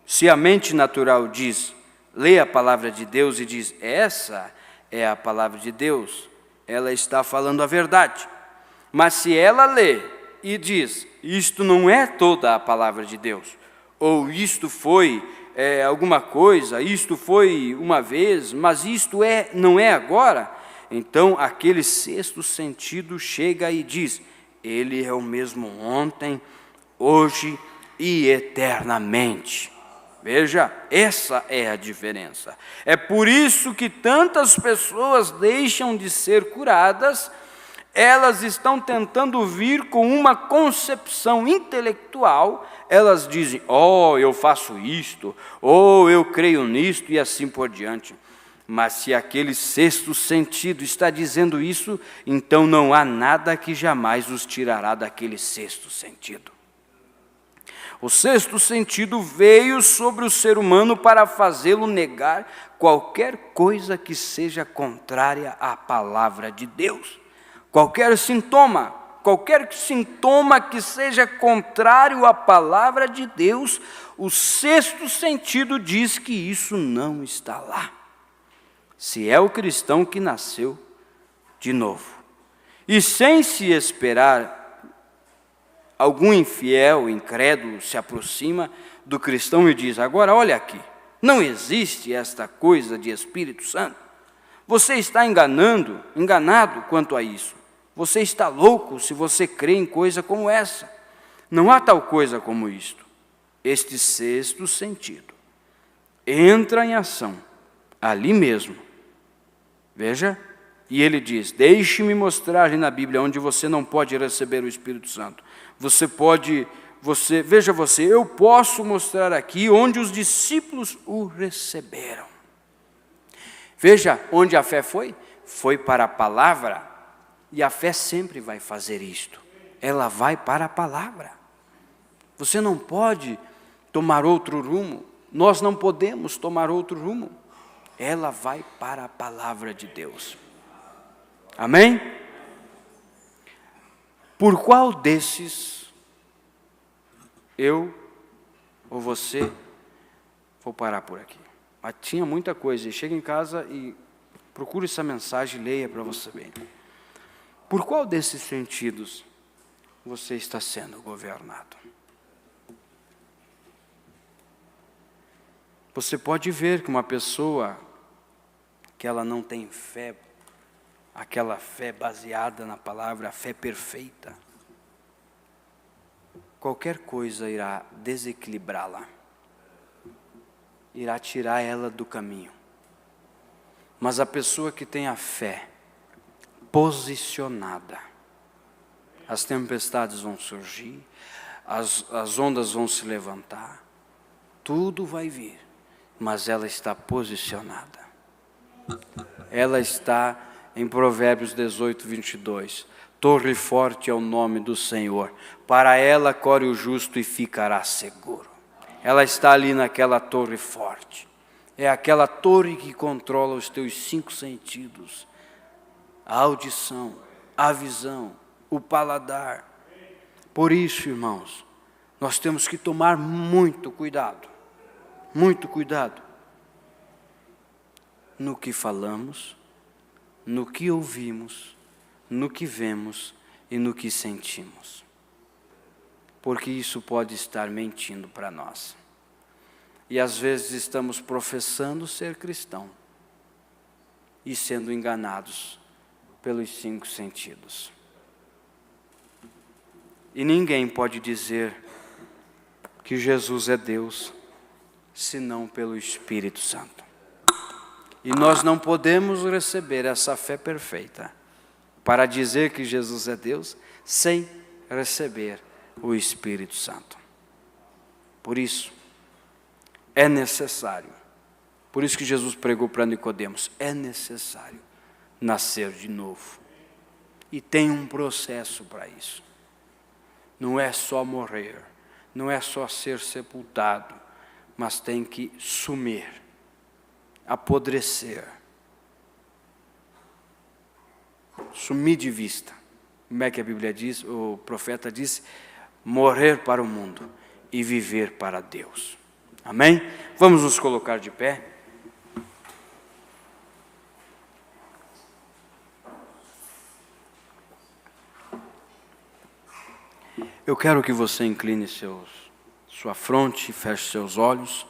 Speaker 2: Se a mente natural diz, lê a palavra de Deus e diz, essa é a palavra de Deus, ela está falando a verdade. Mas se ela lê e diz, isto não é toda a palavra de Deus, ou isto foi alguma coisa, isto foi uma vez, mas isto não é agora, então aquele 6º sentido chega e diz, ele é o mesmo ontem, hoje e eternamente. Veja, essa é a diferença. É por isso que tantas pessoas deixam de ser curadas. Elas estão tentando vir com uma concepção intelectual, elas dizem, eu faço isto, eu creio nisto e assim por diante. Mas se aquele 6º sentido está dizendo isso, então não há nada que jamais os tirará daquele 6º sentido. O 6º sentido veio sobre o ser humano para fazê-lo negar qualquer coisa que seja contrária à palavra de Deus. Qualquer sintoma que seja contrário à palavra de Deus, o 6º sentido diz que isso não está lá. Se é o cristão que nasceu de novo. E sem se esperar, algum infiel, incrédulo, se aproxima do cristão e diz, agora olha aqui, não existe esta coisa de Espírito Santo. Você está enganado quanto a isso. Você está louco se você crê em coisa como essa. Não há tal coisa como isto. Este 6º sentido entra em ação, ali mesmo. Veja, e ele diz, deixe-me mostrar ali na Bíblia onde você não pode receber o Espírito Santo. Eu posso mostrar aqui onde os discípulos o receberam. Veja, onde a fé foi? Foi para a palavra, e a fé sempre vai fazer isto. Ela vai para a palavra. Você não pode tomar outro rumo, nós não podemos tomar outro rumo. Ela vai para a palavra de Deus. Amém? Por qual desses, eu ou você, vou parar por aqui. Mas tinha muita coisa, chega em casa e procure essa mensagem e leia para você ver. Por qual desses sentidos você está sendo governado? Você pode ver que uma pessoa que ela não tem fé, aquela fé baseada na palavra, a fé perfeita, qualquer coisa irá desequilibrá-la, irá tirar ela do caminho. Mas a pessoa que tem a fé posicionada, as tempestades vão surgir, as ondas vão se levantar, tudo vai vir, mas ela está posicionada. Ela está em Provérbios 18, 22. Torre forte é o nome do Senhor, para ela corre o justo e ficará seguro. Ela está ali naquela torre forte. É aquela torre que controla os teus 5 sentidos. A audição, a visão, o paladar. Por isso, irmãos, nós temos que tomar muito cuidado no que falamos, no que ouvimos, no que vemos e no que sentimos. Porque isso pode estar mentindo para nós. E às vezes estamos professando ser cristão e sendo enganados pelos 5 sentidos. E ninguém pode dizer que Jesus é Deus, senão pelo Espírito Santo. E nós não podemos receber essa fé perfeita para dizer que Jesus é Deus sem receber o Espírito Santo. Por isso, é necessário, por isso que Jesus pregou para Nicodemos, é necessário nascer de novo. E tem um processo para isso. Não é só morrer, não é só ser sepultado, mas tem que sumir, apodrecer, sumir de vista. Como é que a Bíblia diz, o profeta disse, morrer para o mundo e viver para Deus. Amém? Vamos nos colocar de pé. Eu quero que você incline sua fronte, feche seus olhos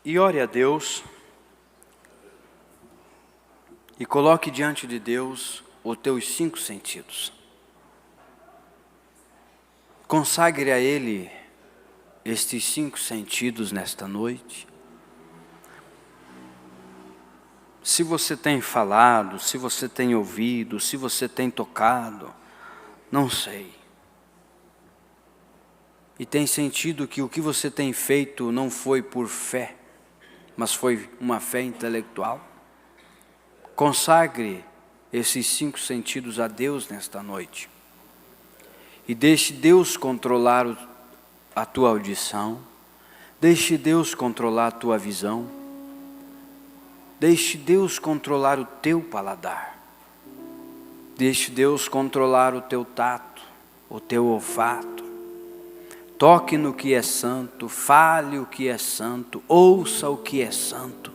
Speaker 2: e ore a Deus e coloque diante de Deus os teus 5 sentidos. Consagre a Ele estes 5 sentidos nesta noite. Se você tem falado, se você tem ouvido, se você tem tocado, não sei. E tem sentido que o que você tem feito não foi por fé, mas foi uma fé intelectual. Consagre esses 5 sentidos a Deus nesta noite. E deixe Deus controlar a tua audição. Deixe Deus controlar a tua visão. Deixe Deus controlar o teu paladar. Deixe Deus controlar o teu tato, o teu olfato. Toque no que é santo, fale o que é santo, ouça o que é santo.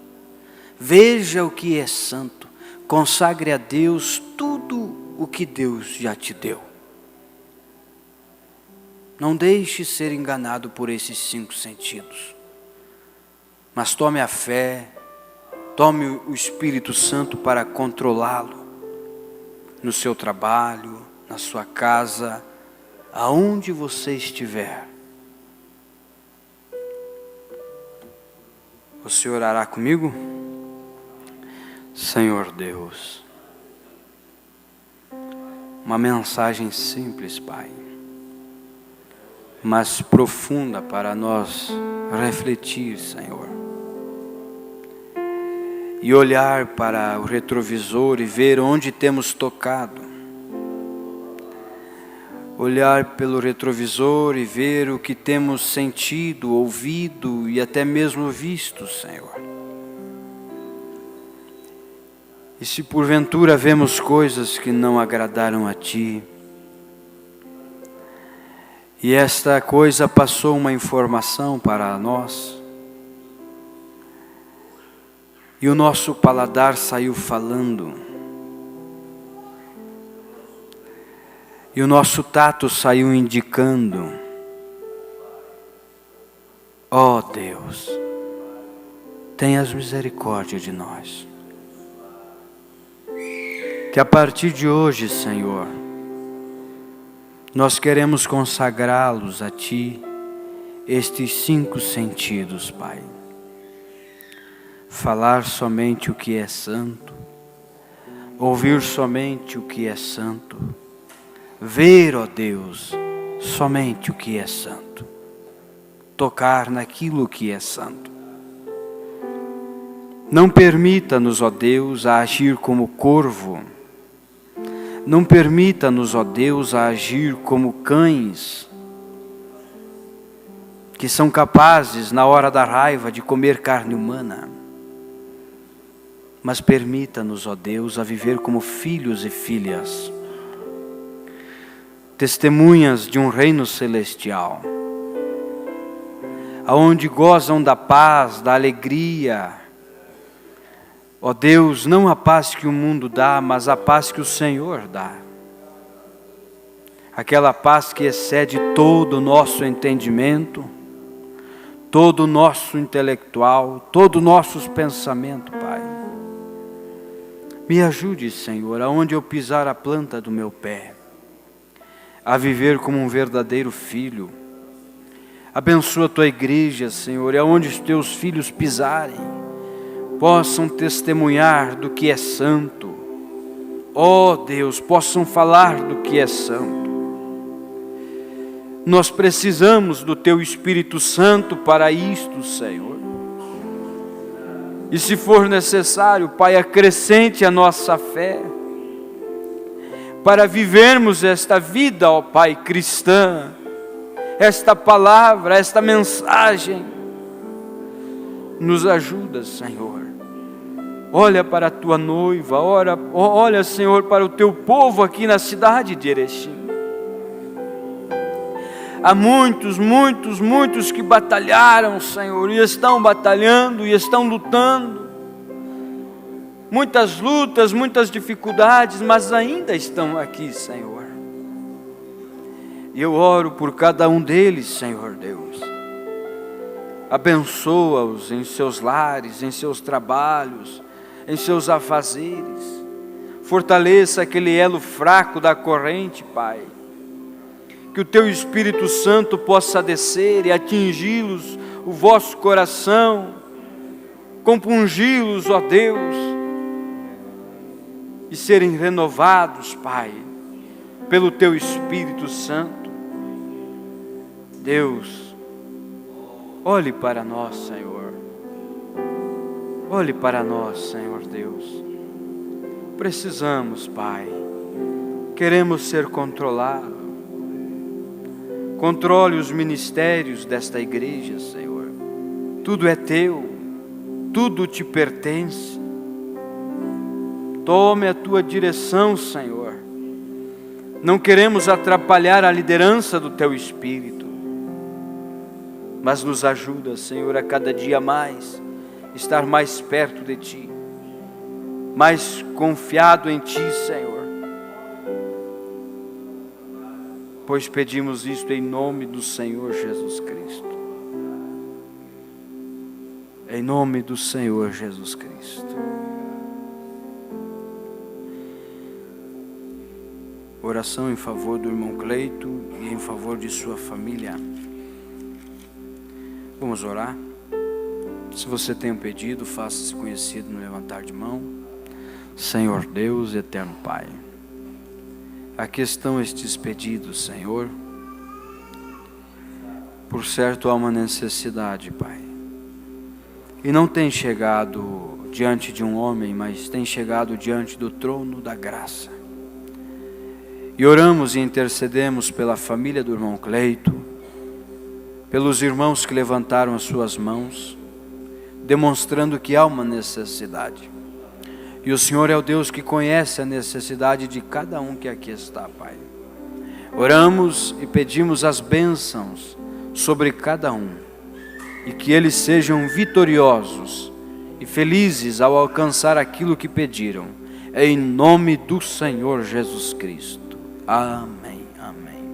Speaker 2: Veja o que é santo. Consagre a Deus tudo o que Deus já te deu. Não deixe ser enganado por esses 5 sentidos. Mas tome a fé, tome o Espírito Santo para controlá-lo. No seu trabalho, na sua casa, aonde você estiver. Você orará comigo? Senhor Deus, uma mensagem simples, Pai, mas profunda para nós refletir, Senhor. E olhar para o retrovisor e ver onde temos tocado. Olhar pelo retrovisor e ver o que temos sentido, ouvido e até mesmo visto, Senhor. E se porventura vemos coisas que não agradaram a Ti, e esta coisa passou uma informação para nós, e o nosso paladar saiu falando, e o nosso tato saiu indicando, ó Deus, tenhas misericórdia de nós. Que a partir de hoje, Senhor, nós queremos consagrá-los a Ti, estes 5 sentidos, Pai. Falar somente o que é santo, ouvir somente o que é santo, ver, ó Deus, somente o que é santo, tocar naquilo que é santo. Não permita-nos, ó Deus, a agir como corvo. Não permita-nos, ó Deus, a agir como cães, que são capazes, na hora da raiva, de comer carne humana. Mas permita-nos, ó Deus, a viver como filhos e filhas, testemunhas de um reino celestial, aonde gozam da paz, da alegria. Ó Deus, não a paz que o mundo dá, mas a paz que o Senhor dá. Aquela paz que excede todo o nosso entendimento, todo o nosso intelectual, todo o nosso pensamento, Pai. Me ajude, Senhor, aonde eu pisar a planta do meu pé, a viver como um verdadeiro filho, Abençoa a tua igreja, Senhor, e aonde os teus filhos pisarem, possam testemunhar do que é santo. Ó Deus, possam falar do que é santo. Nós precisamos do teu Espírito Santo para isto, Senhor. E se for necessário, Pai, acrescente a nossa fé, para vivermos esta vida, ó Pai, cristã, esta palavra, esta mensagem. Nos ajuda, Senhor. Olha para a tua noiva, olha, Senhor, para o teu povo aqui na cidade de Erechim. Há muitos que batalharam, Senhor, e estão batalhando, e estão lutando. Muitas lutas, muitas dificuldades, mas ainda estão aqui, Senhor. E eu oro por cada um deles, Senhor Deus. Abençoa-os em seus lares, em seus trabalhos, em seus afazeres. Fortaleça aquele elo fraco da corrente, Pai. Que o teu Espírito Santo possa descer e atingi-los, o vosso coração, compungi-los, ó Deus, e serem renovados, Pai, pelo teu Espírito Santo. Deus, olhe para nós, Senhor. Olhe para nós, Senhor Deus. Precisamos, Pai. Queremos ser controlados. Controle os ministérios desta igreja, Senhor. Tudo é teu, tudo te pertence. Tome a tua direção, Senhor. Não queremos atrapalhar a liderança do teu Espírito, mas nos ajuda, Senhor, a cada dia mais estar mais perto de ti, mais confiado em ti, Senhor. Pois pedimos isto em nome do Senhor Jesus Cristo. Em nome do Senhor Jesus Cristo. Oração em favor do irmão Cleito e em favor de sua família. Vamos orar? Se você tem um pedido, faça-se conhecido no levantar de mão. Senhor Deus, eterno Pai, aqui estão estes pedidos, Senhor. Por certo há uma necessidade, Pai, e não tem chegado diante de um homem, mas tem chegado diante do trono da graça. E oramos e intercedemos pela família do irmão Cleito, pelos irmãos que levantaram as suas mãos, demonstrando que há uma necessidade. E o Senhor é o Deus que conhece a necessidade de cada um que aqui está, Pai. Oramos e pedimos as bênçãos sobre cada um, e que eles sejam vitoriosos e felizes ao alcançar aquilo que pediram, em nome do Senhor Jesus Cristo. Amém, amém.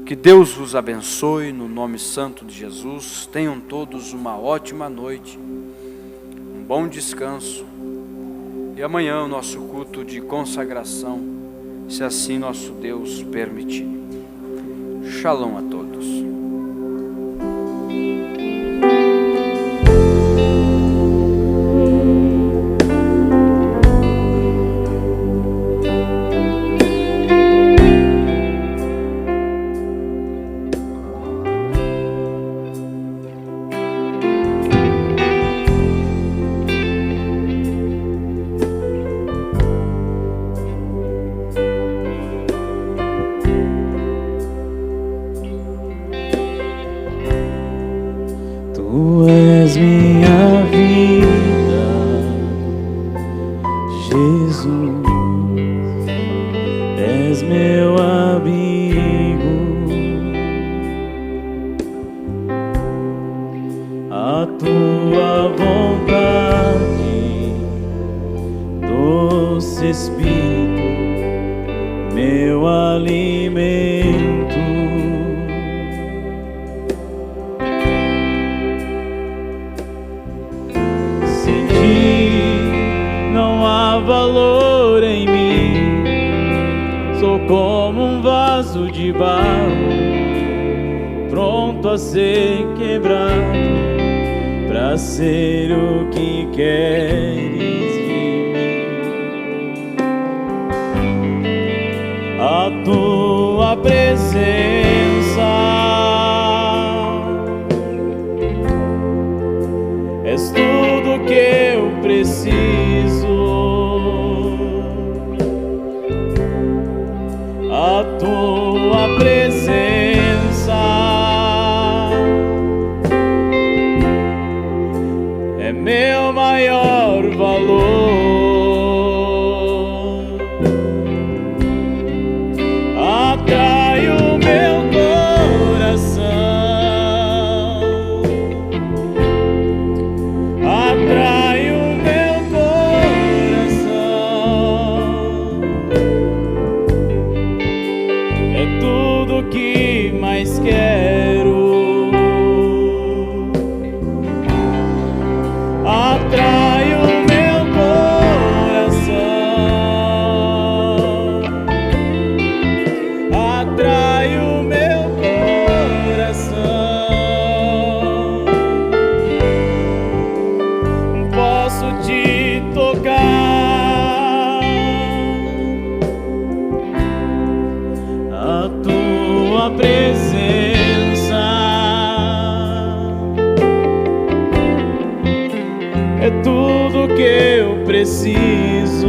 Speaker 2: Que Deus vos abençoe no nome santo de Jesus. Tenham todos uma ótima noite, um bom descanso. E amanhã o nosso culto de consagração, se assim nosso Deus permitir. Shalom a todos.
Speaker 1: Tu és minha vida, Jesus, és meu abrigo, a tua vontade, doce Espírito, meu alimento. Valor em mim, sou como um vaso de barro, pronto a ser quebrado, pra ser o que queres de mim. A tua presença és tudo que eu preciso. A tua presença é meu maior valor. Atrai o meu coração, atrai o meu coração. É tudo que mais quero. Atrai o meu coração, atrai o meu coração. Posso te tocar, a tua presença é tudo que eu preciso.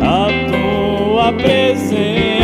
Speaker 1: A tua presença